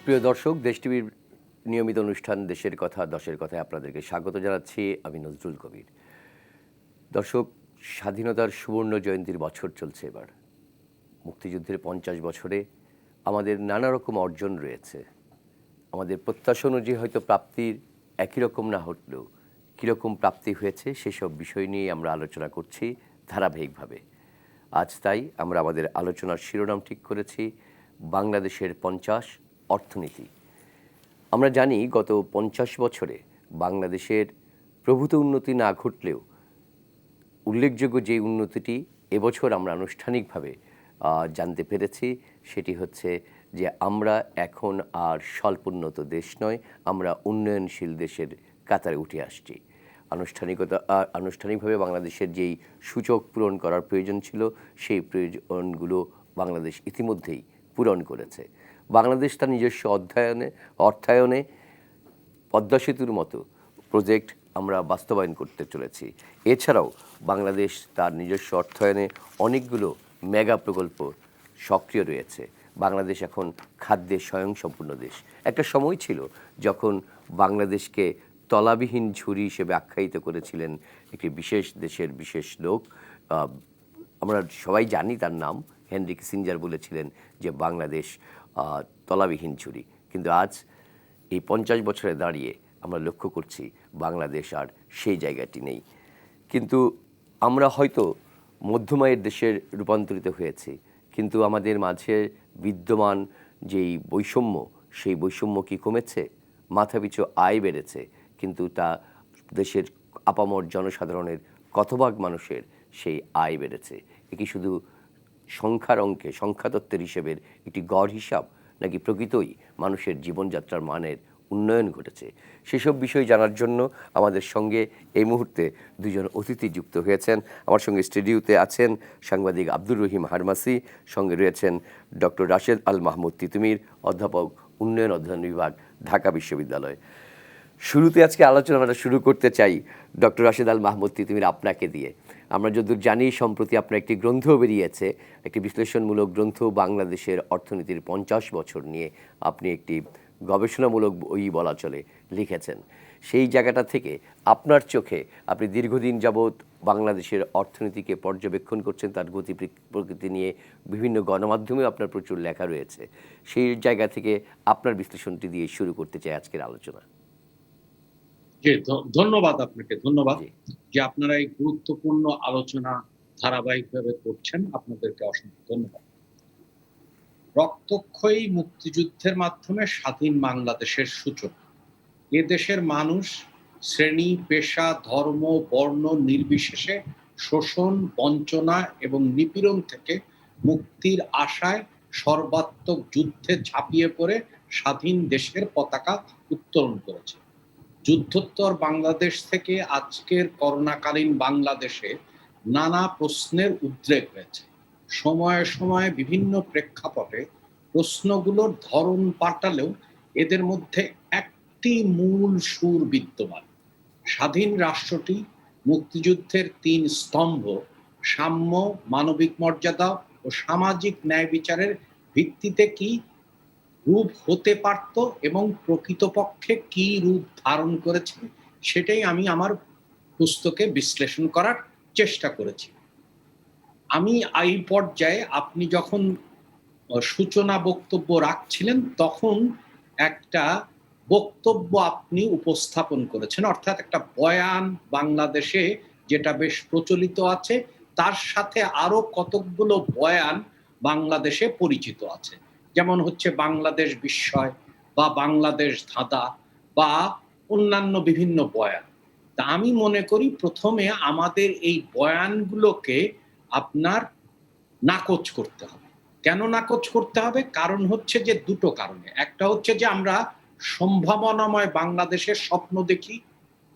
প্রিয় দর্শক, দেশ টিভির নিয়মিত অনুষ্ঠান দেশের কথা দশের কথায় আপনাদেরকে স্বাগত জানাচ্ছি। আমি নজরুল কবির। দর্শক, স্বাধীনতার সুবর্ণ জয়ন্তীর বছর চলছে এবার। মুক্তিযুদ্ধের ৫০ বছরে আমাদের নানা রকম অর্জন রয়েছে। আমাদের প্রত্যাশা অনুযায়ী হয়তো প্রাপ্তির একই রকম না হলেও কীরকম প্রাপ্তি হয়েছে সেসব বিষয় নিয়ে আমরা আলোচনা করছি ধারাবাহিকভাবে। আজ তাই আমরা আমাদের আলোচনার শিরোনাম ঠিক করেছি বাংলাদেশের ৫০ অর্থনীতি। আমরা জানি গত ৫০ বছরে বাংলাদেশের প্রভূত উন্নতি না ঘটলেও উল্লেখযোগ্য যে উন্নতিটি এবছর আমরা আনুষ্ঠানিকভাবে জানতে পেরেছি সেটি হচ্ছে যে আমরা এখন আর স্বল্পোন্নত দেশ নয়, আমরা উন্নয়নশীল দেশের কাতারে উঠে আসছি। আনুষ্ঠানিকভাবে বাংলাদেশের যেই সূচক পূরণ করার প্রয়োজন ছিল সেই প্রয়োজনগুলো বাংলাদেশ ইতিমধ্যেই পূরণ করেছে। বাংলাদেশ তার নিজস্ব অর্থায়নে পদ্মা সেতুর মতো প্রজেক্ট আমরা বাস্তবায়ন করতে চলেছি। এছাড়াও বাংলাদেশ তার নিজস্ব অর্থায়নে অনেকগুলো মেগা প্রকল্প সক্রিয় রয়েছে। বাংলাদেশ এখন খাদ্যে স্বয়ংসম্পূর্ণ দেশ। একটা সময় ছিল যখন বাংলাদেশকে তলাবিহীন ঝুড়ি হিসেবে আখ্যায়িত করেছিলেন একটি বিশেষ দেশের বিশেষ লোক। আমরা সবাই জানি তার নাম, হেনরি কিসিঞ্জার বলেছিলেন যে বাংলাদেশ তলাবিহীন ঝুড়ি। কিন্তু আজ এই ৫০ বছরে দাঁড়িয়ে আমরা লক্ষ্য করছি বাংলাদেশ আর সেই জায়গাটি নেই। কিন্তু আমরা হয়তো মধ্যমায়ের দেশের রূপান্তরিত হয়েছি, কিন্তু আমাদের মাঝে বিদ্যমান যেই বৈষম্য, সেই বৈষম্য কি কমেছে? মাথাপিছু আয় বেড়েছে, কিন্তু তা দেশের আপামর জনসাধারণের কতভাগ মানুষের সেই আয় বেড়েছে? এ কি শুধু সংখ্যার অঙ্কে, সংখ্যাতত্ত্বের হিসেবের একটি গড় হিসাব, নাকি প্রকৃতই মানুষের জীবনযাত্রার মানের উন্নয়ন ঘটেছে? সেসব বিষয় জানার জন্য আমাদের সঙ্গে এই মুহূর্তে দুজন অতিথি যুক্ত হয়েছেন। আমার সঙ্গে স্টুডিওতে আছেন সাংবাদিক আব্দুর রহিম হারমাসি, সঙ্গে রয়েছেন ডক্টর রাশেদ আল মাহমুদ তিতুমির, অধ্যাপক, উন্নয়ন অধ্যয়ন বিভাগ, ঢাকা বিশ্ববিদ্যালয়। শুরুতে আজকে আলোচনাটা শুরু করতে চাই ডক্টর রাশেদ আল মাহমুদ তিতুমির আপনাকে দিয়ে। আমরা যতদূর জানি সম্প্রতি আপনার একটি গ্রন্থ বেরিয়েছে, একটি বিশ্লেষণমূলক গ্রন্থ, বাংলাদেশের অর্থনীতির ৫০ বছর নিয়ে আপনি একটি গবেষণামূলক বই বলা চলে লিখেছেন। সেই জায়গাটা থেকে আপনার চোখে আপনি দীর্ঘদিন যাবৎ বাংলাদেশের অর্থনীতিকে পর্যবেক্ষণ করছেন, তার গতি প্রকৃতি নিয়ে বিভিন্ন গণমাধ্যমেও আপনার প্রচুর লেখা রয়েছে। সেই জায়গা থেকে আপনার বিশ্লেষণটি দিয়ে শুরু করতে চাই আজকের আলোচনা। জি, ধন্যবাদ আপনাকে। ধন্যবাদ জি। যে আপনারা এই গুরুত্বপূর্ণ আলোচনা ধারাবাহিকভাবে করছেন। আপনাদেরকে অসংখ্য ধন্যবাদ। রক্তক্ষয়ী মুক্তিযুদ্ধের মাধ্যমে স্বাধীন বাংলাদেশের সূচনা। এ দেশের মানুষ শ্রেণী, পেশা, ধর্ম, বর্ণ নির্বিশেষে শোষণ, বঞ্চনা এবং নিপীড়ন থেকে মুক্তির আশায় সর্বাত্মক যুদ্ধে ঝাঁপিয়ে পড়ে স্বাধীন দেশের পতাকা উত্তোলন করেছে। যুদ্ধোত্তর বাংলাদেশ থেকে আজকের করোনাকালীন বাংলাদেশে নানা প্রশ্নের উদ্রেক হয়েছে। সময়ে সময়ে বিভিন্ন প্রেক্ষাপটে প্রশ্নগুলোর ধরন পাল্টালেও এদের মধ্যে একটি মূল সুর বিদ্যমান। স্বাধীন রাষ্ট্রটি মুক্তিযুদ্ধের ৩ স্তম্ভ সাম্য, মানবিক মর্যাদা ও সামাজিক ন্যায় বিচারের ভিত্তিতে কি রূপ হতে পারত এবং প্রকৃতপক্ষে কি রূপ ধারণ করেছে সেটাই আমি আমার পুস্তকে বিশ্লেষণ করার চেষ্টা করেছি। আমি এই পর্যায়ে আপনি যখন সূচনা বক্তব্য রাখছিলেন তখন একটা বক্তব্য আপনি উপস্থাপন করেছেন, অর্থাৎ একটা বয়ান বাংলাদেশে যেটা বেশ প্রচলিত আছে, তার সাথে আরো কতকগুলো বয়ান বাংলাদেশে পরিচিত আছে, যেমন হচ্ছে বাংলাদেশ বিস্ময় বা বাংলাদেশ ধাঁধা বা অন্যান্য বিভিন্ন বয়ান। তা আমি মনে করি প্রথমে আমাদের এই বয়ানগুলোকে আপনার নাকচ করতে হবে। কেন নাকচ করতে হবে? কারণ হচ্ছে যে দুটো কারণে। একটা হচ্ছে যে আমরা সম্ভাবনাময় বাংলাদেশের স্বপ্ন দেখি,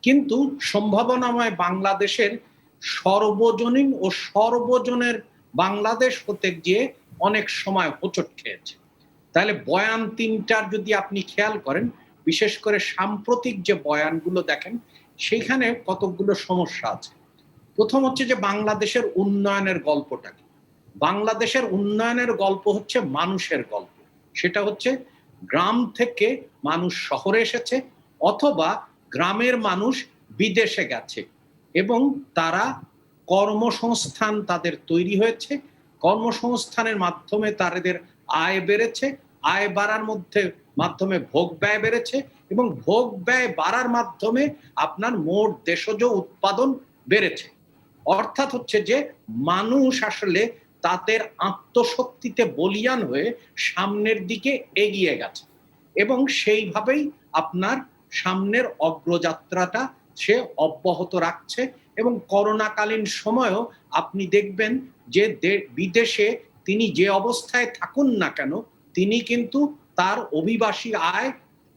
কিন্তু সম্ভাবনাময় বাংলাদেশের সর্বজনীন ও সর্বজনের বাংলাদেশ হতে গিয়ে অনেক সময় হোঁচট খেয়েছে। তাহলে বয়ান ৩টার যদি আপনি খেয়াল করেন, বিশেষ করে সাম্প্রতিক যে বয়ানগুলো দেখেন, সেখানে কতকগুলো সমস্যা আছে। প্রথম হচ্ছে যে বাংলাদেশের উন্নয়নের গল্পটা কি? বাংলাদেশের উন্নয়নের গল্প হচ্ছে মানুষের গল্প। সেটা হচ্ছে গ্রাম থেকে মানুষ শহরে এসেছে, অথবা গ্রামের মানুষ বিদেশে গেছে, এবং তারা কর্মসংস্থান তাদের তৈরি হয়েছে। কর্মসংস্থানের মাধ্যমে তাদের আয় বেড়েছে, আয় বাড়ার মাধ্যমে ভোগ ব্যয় বেড়েছে, এবং ভোগ ব্যয় বাড়ার মাধ্যমে আপনার মোট দেশজ উৎপাদন বেড়েছে। অর্থাৎ হচ্ছে যে মানুষ আসলে তাদের আত্মশক্তিতে বলীয়ান হয়ে সামনের দিকে এগিয়ে গেছে, এবং সেইভাবেই আপনার সামনের অগ্রযাত্রাটা সে অব্যাহত রাখছে। এবং করোনাকালীন সময়েও আপনি দেখবেন যে বিদেশে তিনি যে অবস্থায় থাকুন না কেন, তিনি কিন্তু তার অভিবাসী আয়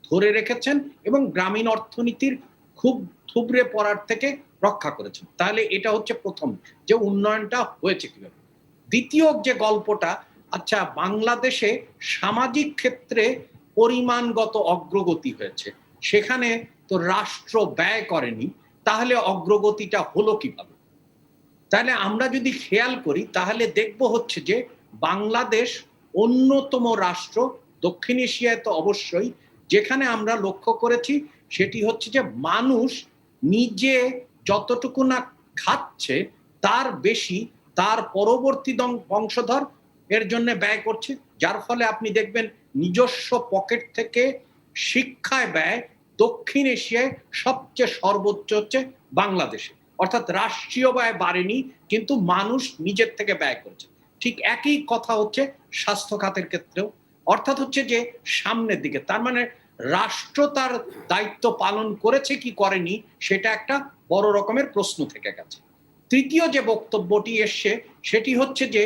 ধরে রেখেছেন এবং গ্রামীণ অর্থনীতির খুব থুবড়ে পড়ার থেকে রক্ষা করেছেন। তাহলে এটা হচ্ছে প্রথম, যে উন্নয়নটা হয়েছে কিভাবে। দ্বিতীয় যে গল্পটা, আচ্ছা বাংলাদেশে সামাজিক ক্ষেত্রে পরিমাণগত অগ্রগতি হয়েছে, সেখানে তো রাষ্ট্র ব্যয় করেনি, তাহলে অগ্রগতিটা হলো কিভাবে? তাহলে আমরা যদি খেয়াল করি তাহলে দেখব হচ্ছে যে বাংলাদেশ অন্যতম রাষ্ট্র, দক্ষিণ এশিয়ায় তো অবশ্যই, যেখানে আমরা লক্ষ্য করেছি সেটি হচ্ছে যে মানুষ নিজে যতটুকু না খাচ্ছে তার বেশি তার পরবর্তী বংশধর এর জন্য ব্যয় করছে। যার ফলে আপনি দেখবেন নিজস্ব পকেট থেকে শিক্ষায় ব্যয় দক্ষিণ এশিয়ায় সবচেয়ে সর্বোচ্চ হচ্ছে বাংলাদেশে। অর্থাৎ রাষ্ট্রীয় ব্যয় বাড়েনি, কিন্তু মানুষ নিজের থেকে ব্যয় করছে। ঠিক একই কথা হচ্ছে স্বাস্থ্য খাতের ক্ষেত্রেও। অর্থাৎ হচ্ছে যে সামনের দিকে, তার মানে রাষ্ট্র তার দায়িত্ব পালন করেছে কি করেনি, সেটা একটা বড় রকমের প্রশ্ন থেকে গেছে। তৃতীয় যে বক্তব্যটি এসছে সেটি হচ্ছে যে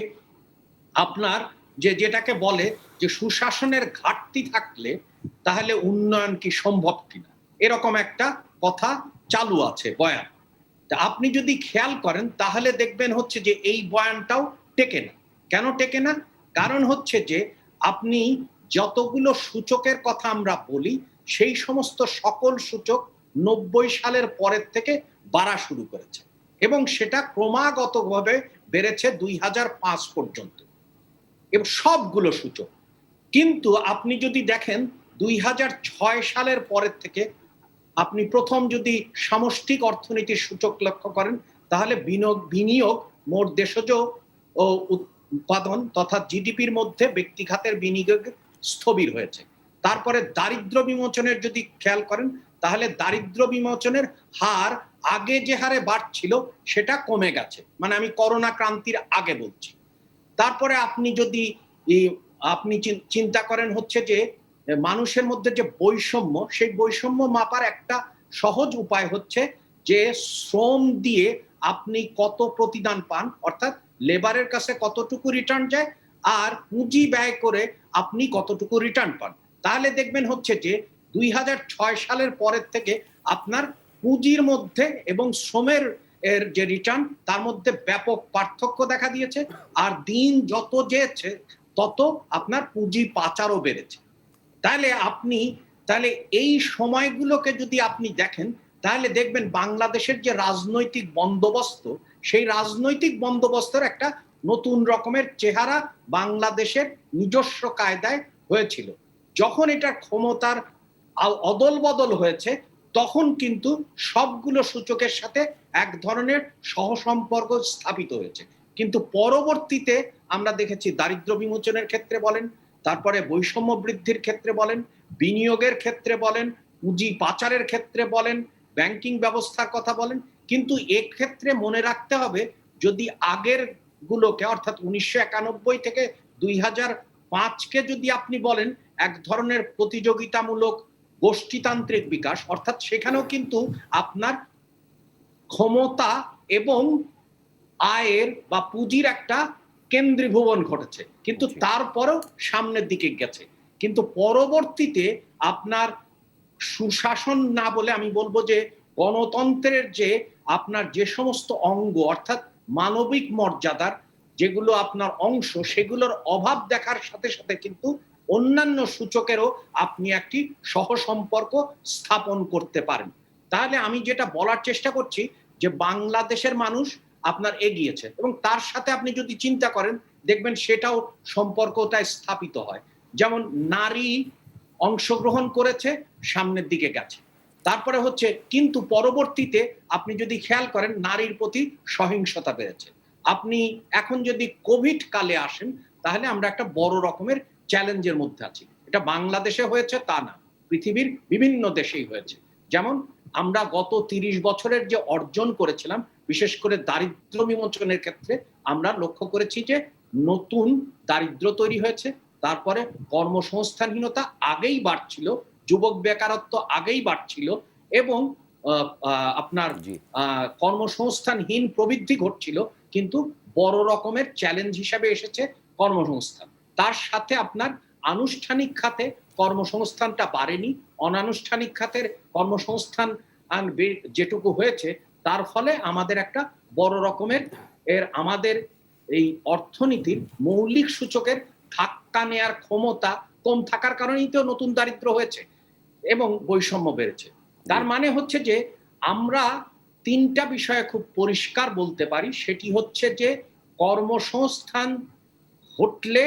আপনার যেটাকে বলে যে সুশাসনের ঘাটতি থাকলে তাহলে উন্নয়ন কি সম্ভব কিনা, এরকম একটা কথা চালু আছে বয়ান। আপনি যদি খেয়াল করেন তাহলে দেখবেন হচ্ছে যে এই বয়ানটাও টেকে না। কেন টেকে না? কারণ হচ্ছে যে আপনি যতগুলো সূচকের কথা আমরা বলি, সেই সমস্ত সকল সূচক 90 সালের পরের থেকে বাড়া শুরু করেছে, এবং সেটা ক্রমাগতভাবে বেড়েছে 2005 পর্যন্ত, এবং সবগুলো সূচক। কিন্তু আপনি যদি দেখেন 2006 সালের পরের থেকে আপনি প্রথম যদি সামষ্টিক অর্থনীতির সূচক লক্ষ্য করেন, তাহলে বিনিয়োগ মোট দেশজ ও উৎপাদন তথা জিডিপির মধ্যে ব্যক্তি খাতের বিনিয়োগ স্থবির হয়েছে। তারপরে দারিদ্র বিমোচনের যদি খেয়াল করেন, তাহলে দারিদ্র বিমোচনের হার আগে যে হারে বাড়ছিল সেটা কমে গেছে, মানে আমি করোনা ক্রান্তির আগে বলছি। তারপরে আপনি যদি আপনি চিন্তা করেন হচ্ছে যে মানুষের মধ্যে যে বৈষম্য, সেই বৈষম্য মাপার একটা সহজ উপায় হচ্ছে যে শ্রম দিয়ে আপনি কত প্রতিদান পান, অর্থাৎ লেবারের কাছে কতটুকু রিটার্ন যায়, আর পুঁজি ব্যয় করে আপনি কতটুকু রিটার্ন পান। তাহলে দেখবেন হচ্ছে যে 2006 সালের পরের থেকে আপনার পুঁজির মধ্যে এবং শ্রমের যে রিটার্ন তার মধ্যে ব্যাপক পার্থক্য দেখা দিয়েছে। আর দিন যত যেছে তত আপনার পুঁজি পাচারও বেড়েছে। তাহলে এই সময়গুলোকে যদি আপনি দেখেন, তাহলে দেখবেন বাংলাদেশের যে রাজনৈতিক বন্দোবস্ত, সেই রাজনৈতিক বন্দোবস্তের একটা নতুন রকমের চেহারা বাংলাদেশের নিজস্ব কায়দায় হয়েছিল। যখন এটা ক্ষমতার অদল বদল হয়েছে, তখন কিন্তু সবগুলো সূচকের সাথে এক ধরনের সহসম্পর্ক স্থাপিত হয়েছে। কিন্তু পরবর্তীতে আমরা দেখেছি দারিদ্র বিমোচনের ক্ষেত্রে বলেন, তারপরে বৈষম্য বৃদ্ধির ক্ষেত্রে বলেন, বিনিয়োগের ক্ষেত্রে বলেন, পুঁজি পাচারের ক্ষেত্রে বলেন, ব্যাংকিং ব্যবস্থার কথা বলেন, কিন্তু এক্ষেত্রে মনে রাখতে হবে, যদি আগের গুলোকে অর্থাৎ 1991 থেকে 2005কে যদি আপনি বলেন এক ধরনের প্রতিযোগিতামূলক গোষ্ঠীতান্ত্রিক বিকাশ, অর্থাৎ সেখানেও কিন্তু আপনার ক্ষমতা এবং আয়ের বা পুঁজির একটা কেন্দ্রীভবন ঘটেছে, কিন্তু তারপরেও সামনের দিকে গেছে। কিন্তু পরবর্তীতে আপনার সুশাসন না বলে আমি বলবো যে গণতন্ত্রের যে আপনার যে সমস্ত অঙ্গ, অর্থাৎ মানবিক মর্যাদার যেগুলো আপনার অংশ, সেগুলোর অভাব দেখার সাথে সাথে কিন্তু অন্যান্য সূচকেরও আপনি একটি সহসম্পর্ক স্থাপন করতে পারেন। তাহলে আমি যেটা বলার চেষ্টা করছি যে বাংলাদেশের মানুষ আপনার এগিয়েছে, এবং তার সাথে আপনি যদি চিন্তা করেন দেখবেন সেটাও সম্পর্কটায় স্থাপিত হয়। যেমন নারী অংশগ্রহণ করেছে, সামনের দিকে গেছে। তারপরে হচ্ছে কিন্তু পরবর্তীতে আপনি যদি খেয়াল করেন নারীর প্রতি সহিংসতা বেড়েছে। আপনি এখন যদি কোভিড কালে আসেন তাহলে আমরা একটা বড় রকমের চ্যালেঞ্জের মধ্যে আছি। এটা বাংলাদেশে হয়েছে তা না, পৃথিবীর বিভিন্ন দেশেই হয়েছে। যেমন আমরা গত ৩০ বছরের যে অর্জন করেছিলাম, বিশেষ করে দারিদ্র্য বিমোচনের ক্ষেত্রে আমরা লক্ষ্য করেছি যে নতুন দারিদ্র্য তৈরি হয়েছে। তারপরে কর্মসংস্থানহীনতা আগেই বাড়ছিল, যুবক বেকারত্ব আগেই বাড়ছিল এবং আপনার জি। কর্মসংস্থানহীন প্রবৃদ্ধি ঘটছিল, কিন্তু বড় রকমের চ্যালেঞ্জ হিসাবে এসেছে কর্মসংস্থান। তার সাথে আপনার আনুষ্ঠানিক খাতে কর্মসংস্থানটা বাড়েনি, অনানুষ্ঠানিক খাতের কর্মসংস্থান যেটুকু হয়েছে তার ফলে আমাদের একটা বড় রকমের আমাদের এই অর্থনীতির মৌলিক সূচকের ধাক্কা নেয়ার ক্ষমতা কম থাকার কারণেই তো নতুন দারিদ্র্য হয়েছে এবং বৈষম্য বেড়েছে। তার মানে হচ্ছে যে আমরা ৩টা বিষয়ে খুব পরিষ্কার বলতে পারি, সেটি হচ্ছে যে কর্মসংস্থান ঘটলে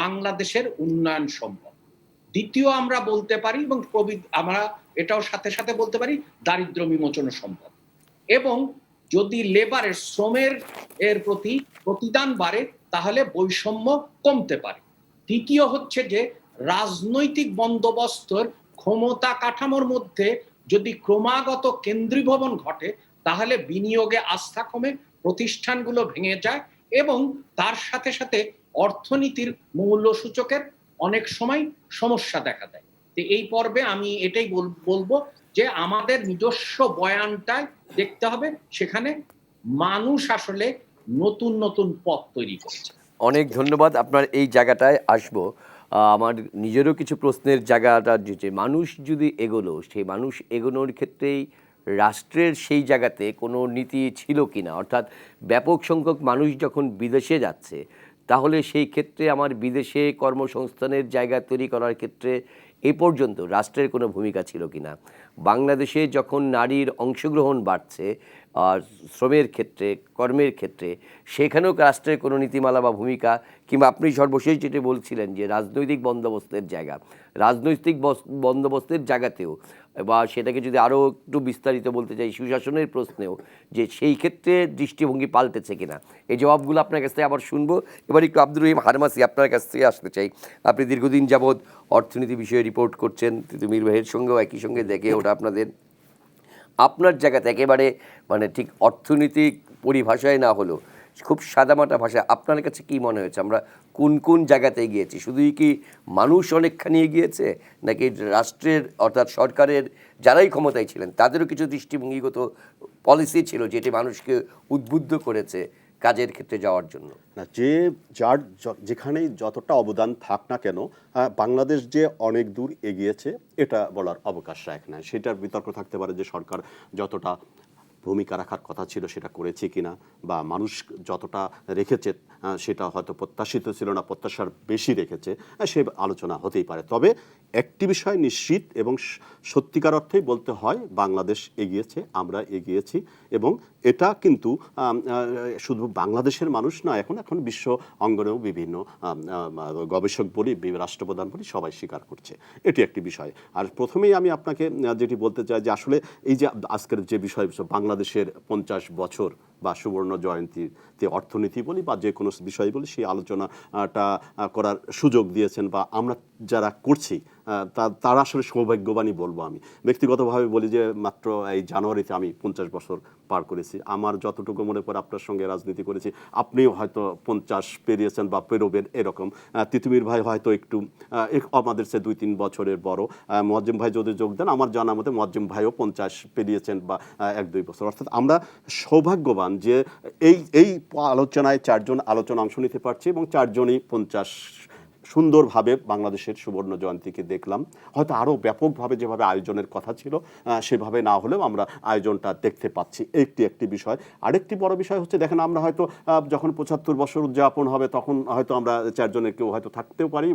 বাংলাদেশের উন্নয়ন সম্ভব। দ্বিতীয় আমরা বলতে পারি এবং আমরা এটাও সাথে সাথে বলতে পারি দারিদ্র্য বিমোচন সম্ভব। এবং যদি লেবারের শ্রমের প্রতি প্রতিদান বাড়ে তাহলে বৈষম্য কমতে পারে। তৃতীয় হচ্ছে যে রাজনৈতিক বন্দোবস্তর ক্ষমতা কাঠামোর মধ্যে যদি ক্রমাগত কেন্দ্রীভবন ঘটে তাহলে বিনিয়োগে আস্থা কমে, প্রতিষ্ঠানগুলো ভেঙে যায় এবং তার সাথে সাথে অর্থনীতির মূল্য সূচকের অনেক সময় সমস্যা দেখা দেয়। তো এই পর্বে আমি এটাই বলবো যে আমাদের নিজস্ব বয়ানটায় দেখতে হবে সেখানে মানুষ আসলে নতুন নতুন পথ তৈরি করেছে। অনেক ধন্যবাদ, আপনার এই জায়গাটায় আসবো। আমার নিজেরও কিছু প্রশ্নের জায়গাটা যে মানুষ যদি এগোলো, সেই মানুষ এগোনোর ক্ষেত্রেই রাষ্ট্রের সেই জায়গাতে কোনো নীতি ছিল কি না, অর্থাৎ ব্যাপক সংখ্যক মানুষ যখন বিদেশে যাচ্ছে তাহলে সেই ক্ষেত্রে আমার বিদেশে কর্মসংস্থানের জায়গা তৈরি করার ক্ষেত্রে এ পর্যন্ত রাষ্ট্রের কোনো ভূমিকা ছিল কি না, বাংলাদেশে যখন নারীর অংশগ্রহণ বাড়ছে আর শ্রমের ক্ষেত্রে, কর্মের ক্ষেত্রে, সেখানেও রাষ্ট্রের কোনো নীতিমালা বা ভূমিকা, কিংবা আপনি সর্বশেষ যেটি বলছিলেন যে রাজনৈতিক বন্দোবস্তের জায়গা, রাজনৈতিক বন্দোবস্তের জায়গাতেও, বা সেটাকে যদি আরও একটু বিস্তারিত বলতে চাই সুশাসনের প্রশ্নেও, যে সেই ক্ষেত্রে দৃষ্টিভঙ্গি পাল্টেছে কিনা, এই জবাবগুলো আপনার কাছ থেকে আবার শুনবো। এবার একটু আব্দুর রহিম হারমাসি, আপনার কাছ থেকে আসতে চাই। আপনি দীর্ঘদিন যাবৎ অর্থনীতি বিষয়ে রিপোর্ট করছেন, তিতুমির ভাইয়ের সঙ্গেও একই সঙ্গে দেখে ওটা আপনাদের, আপনার জায়গাতে একেবারে মানে ঠিক অর্থনৈতিক পরিভাষায় না হলেও খুব সাদামাটা ভাষায় আপনার কাছে কি মনে হয়েছে আমরা কোন কোন জায়গাতে এগিয়েছি? শুধুই কি মানুষ অনেকখানি এগিয়েছে, নাকি রাষ্ট্রের অর্থাৎ সরকারের যারাই ক্ষমতায় ছিলেন তাদেরও কিছু দৃষ্টিভঙ্গিগত পলিসি ছিল যেটি মানুষকে উদ্বুদ্ধ করেছে কাজের ক্ষেত্রে যাওয়ার জন্য? না, যার যেখানেই যতটা অবদান থাক না কেন, বাংলাদেশ যে অনেক দূর এগিয়েছে এটা বলার অবকাশ রাখে না। সেটার বিতর্ক থাকতে পারে যে সরকার যতটা ভূমিকা রাখার কথা ছিল সেটা করেছে কিনা, বা মানুষ যতটা রেখেছে সেটা হয়তো প্রত্যাশিত ছিল না, প্রত্যাশার বেশি রেখেছে, সে আলোচনা হতেই পারে। তবে একটি বিষয় নিশ্চিত এবং সত্যিকার অর্থেই বলতে হয়, বাংলাদেশ এগিয়েছে, আমরা এগিয়েছি। এবং এটা কিন্তু শুধু বাংলাদেশের মানুষ নয়, এখন বিশ্ব অঙ্গনেও বিভিন্ন গবেষক বলি, রাষ্ট্রপ্রধান বলি, সবাই স্বীকার করছে। এটি একটি বিষয়। আর প্রথমেই আমি আপনাকে যেটি বলতে চাই যে আসলে এই যে আজকের যে বিষয় বাংলাদেশের ৫০ বছর বা সুবর্ণ জয়ন্তীতে অর্থনীতি বলি বা যে কোনো বিষয় বলি, সেই আলোচনাটা করার সুযোগ দিয়েছেন বা আমরা যারা করছি তারা আসলে সৌভাগ্যবানই বলবো। আমি ব্যক্তিগতভাবে বলি যে মাত্র এই জানুয়ারিতে আমি ৫০ বছর পার করেছি। আমার যতটুকু মনে পড়ে আপনার সঙ্গে রাজনীতি করেছি, আপনিও হয়তো ৫০ পেরিয়েছেন বা পেরোবেন এরকম। তিতুমির ভাই হয়তো একটু আমাদের সে ২-৩ বছরের বড়। মোয়াজ্জেম ভাই যদি যোগ দেন, আমার জানা মতে মোয়াজ্জেম ভাইও ৫০ পেরিয়েছেন বা ১-২ বছর। অর্থাৎ আমরা সৌভাগ্যবান যে এই আলোচনায় ৪ জন আলোচনা অংশ নিতে পারছি এবং ৪ জনই ৫০ সুন্দরভাবে বাংলাদেশের সুবর্ণ জয়ন্তীকে দেখলাম। হয়তো আরও ব্যাপকভাবে যেভাবে আয়োজনের কথা ছিল সেভাবে না হলেও আমরা আয়োজনটা দেখতে পাচ্ছি, একটি বিষয়। আরেকটি বড় বিষয় হচ্ছে, দেখেন আমরা হয়তো যখন ৭৫ বছর উদযাপন হবে তখন হয়তো আমরা ৪ জনের কেউ হয়তো থাকতেও পারি,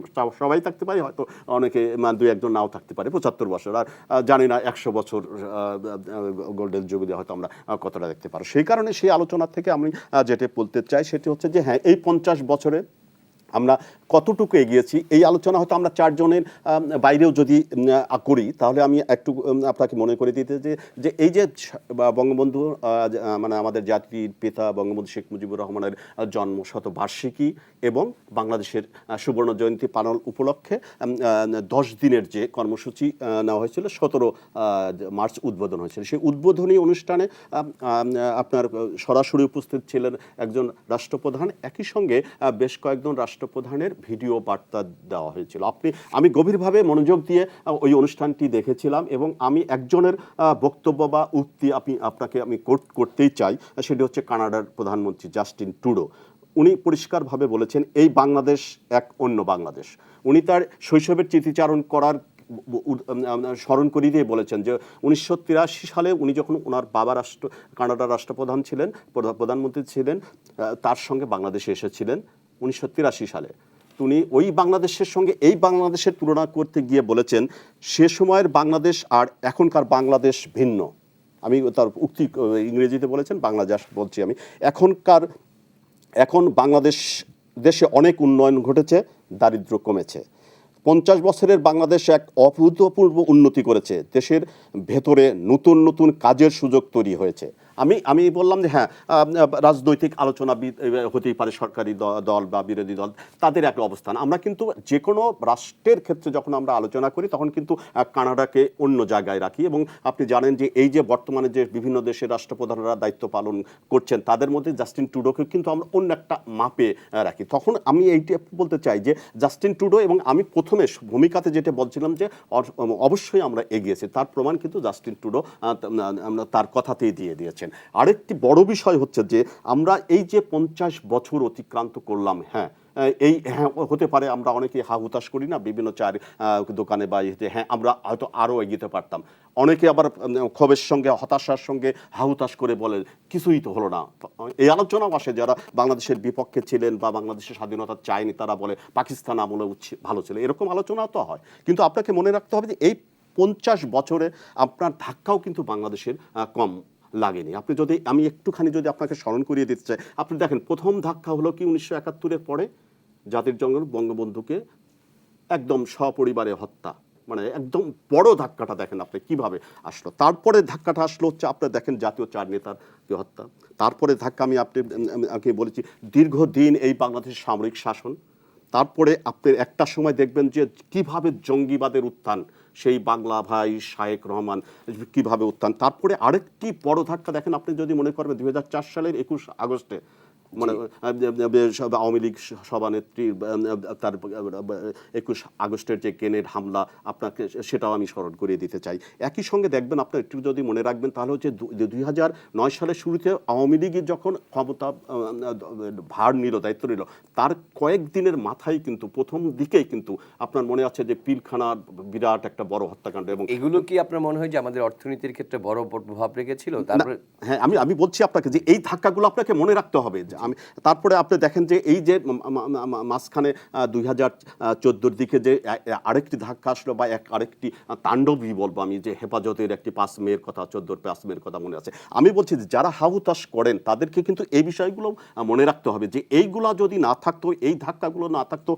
সবাই থাকতে পারি, হয়তো অনেকে ২-১ নাও থাকতে পারে ৭৫ বছর। আর জানি না ১০০ বছর গোল্ডেন জুবিলি হয়তো আমরা কতটা দেখতে পারো। সেই কারণে সেই আলোচনা থেকে আমি যেটা বলতে চাই সেটি হচ্ছে যে হ্যাঁ, এই ৫০ বছরে আমরা কতটুকু এগিয়েছি এই আলোচনা হয়তো আমরা চারজনের বাইরেও যদি করি, তাহলে আমি একটু আপনাকে মনে করে দিতে যে এই যে বঙ্গবন্ধু মানে আমাদের জাতির পিতা বঙ্গবন্ধু শেখ মুজিবুর রহমানের জন্ম শতবার্ষিকী এবং বাংলাদেশের সুবর্ণ জয়ন্তী পালন উপলক্ষে 10 দিনের যে কর্মসূচি নেওয়া হয়েছিল 17 মার্চ উদ্বোধন হয়েছিল। সেই উদ্বোধনী অনুষ্ঠানে আপনার সরাসরি উপস্থিত ছিলেন একজন রাষ্ট্রপ্রধান, একই সঙ্গে বেশ কয়েকজন রাষ্ট্রপ্রধানের ভিডিও বার্তা দেওয়া হয়েছিল। আমি গভীরভাবে মনোযোগ দিয়ে ওই অনুষ্ঠানটি দেখেছিলাম এবং আমি একজনের বক্তব্য বা উক্তি আপনাকে আমি কোট করতেই চাই, সেটি হচ্ছে কানাডার প্রধানমন্ত্রী জাস্টিন ট্রুডো। উনি পরিষ্কারভাবে বলেছেন এই বাংলাদেশ এক অন্য বাংলাদেশ। উনি তার শৈশবের স্মৃতিচারণ করার স্মরণ করিয়ে দিয়ে বলেছেন যে 1983 সালে উনি যখন ওনার বাবা কানাডার রাষ্ট্রপ্রধান ছিলেন, প্রধানমন্ত্রী ছিলেন, তার সঙ্গে বাংলাদেশে এসেছিলেন 1983 সালে। উনি ওই বাংলাদেশের সঙ্গে এই বাংলাদেশের তুলনা করতে গিয়ে বলেছেন সে সময়ের বাংলাদেশ আর এখনকার বাংলাদেশ ভিন্ন। আমি তার উক্তি ইংরেজিতে বলেছেন, বাংলাদেশ বলছি আমি। এখন বাংলাদেশ দেশে অনেক উন্নয়ন ঘটেছে, দারিদ্র্য কমেছে। 50 বছরের বাংলাদেশ এক অভূতপূর্ব উন্নতি করেছে, দেশের ভেতরে নতুন নতুন কাজের সুযোগ তৈরি হয়েছে। আমি বললাম যে হ্যাঁ, রাজনৈতিক আলোচনা হতেই পারে, সরকারি দল বা বিরোধী দল তাদের একটা অবস্থান। আমরা কিন্তু যে কোনো রাষ্ট্রের ক্ষেত্রে যখন আমরা আলোচনা করি তখন কিন্তু কানাডাকে অন্য জায়গায় রাখি। এবং আপনি জানেন যে এই যে বর্তমানে যে বিভিন্ন দেশের রাষ্ট্রপ্রধানরা দায়িত্ব পালন করছেন তাদের মধ্যে জাস্টিন ট্রুডোকে কিন্তু আমরা অন্য একটা মাপে রাখি। তখন আমি এইটা বলতে চাই যে জাস্টিন ট্রুডো, এবং আমি প্রথমে ভূমিকাতে যেটা বলছিলাম যে অবশ্যই আমরা এগিয়েছি, তার প্রমাণ কিন্তু জাস্টিন ট্রুডো তার কথাতেই দিয়ে দিয়েছেন। আরেকটি বড় বিষয় হচ্ছে যে আমরা এই যে 50 বছর অতিক্রান্ত করলাম, হ্যাঁ হতে পারে আমরা অনেকে হাহুতাশ করি না বিভিন্ন চায়ের দোকানে বা হ্যাঁ আমরা হয়তো আরও এগিয়ে পারতাম। অনেকে আবার ক্ষোভের সঙ্গে হতাশার সঙ্গে হাহুতাশ করে বলে কিছুই তো হলো না। এই আলোচনাও আসে যারা বাংলাদেশের বিপক্ষে ছিলেন বা বাংলাদেশের স্বাধীনতা চায়নি, তারা বলে পাকিস্তান আমলে ভালো ছিল, এরকম আলোচনা তো হয়। কিন্তু আপনাকে মনে রাখতে হবে যে এই 50 বছরে আপনার ধাক্কাও কিন্তু বাংলাদেশের কম লাগেনি। আপনি যদি আমি একটুখানি যদি আপনাকে স্মরণ করিয়ে দিতে চাই, আপনি দেখেন প্রথম ধাক্কা হলো কি 1971-এর পরে জাতির জনক বঙ্গবন্ধুকে একদম সপরিবারে হত্যা, মানে একদম বড় ধাক্কাটা দেখেন আপনি কিভাবে আসলো। তারপরে ধাক্কাটা আসলো হচ্ছে আপনার দেখেন জাতীয় 4 নেতাকে হত্যা। তারপরে ধাক্কা আপনি বলেছি দীর্ঘদিন এই বাংলাদেশের সামরিক শাসন। তারপরে আপনি একটা সময় দেখবেন যে কিভাবে জঙ্গিবাদের উত্থান, সেই বাংলা ভাই শায়েক রহমান কিভাবে উত্থান। তারপরে আরেকটি বড় ধাক্কা দেখেন আপনি যদি মনে করবেন 2004 সালের 21 আগস্টে মানে আওয়ামী লীগ সভানেত্রী তার 21 আগস্টের যে গ্রেনেড হামলা, আপনাকে সেটাও আমি স্মরণ করিয়ে দিতে চাই। একই সঙ্গে দেখবেন আপনার একটু যদি মনে রাখবেন তাহলে হচ্ছে 2009 সালের শুরুতে আওয়ামী লীগের যখন ক্ষমতা ভার নিল, দায়িত্ব নিল, তার কয়েকদিনের মাথায় কিন্তু প্রথম দিকেই কিন্তু আপনার মনে আছে যে পিলখানার বিরাট একটা বড় হত্যাকাণ্ড। এবং এগুলো কি আপনার মনে হয় যে আমাদের অর্থনীতির ক্ষেত্রে বড় প্রভাব রেখেছিল? তারপরে হ্যাঁ, আমি বলছি আপনাকে যে এই ধাক্কাগুলো আপনাকে মনে রাখতে হবে। তারপরে আপনি দেখেন যে এই যে মাঝখানে 2014-র দিকে যে আরেকটি ধাক্কা আসলো বা আরেকটি তাণ্ডবই বলবো আমি, যে হেফাজতের একটি 5 মেয়ের কথা, 14 5 মেয়ের কথা মনে আছে। আমি বলছি যে যারা হাহুতাশ করেন তাদেরকে কিন্তু এই বিষয়গুলো মনে রাখতে হবে যে এইগুলা যদি না থাকতো, এই ধাক্কাগুলো না থাকতো,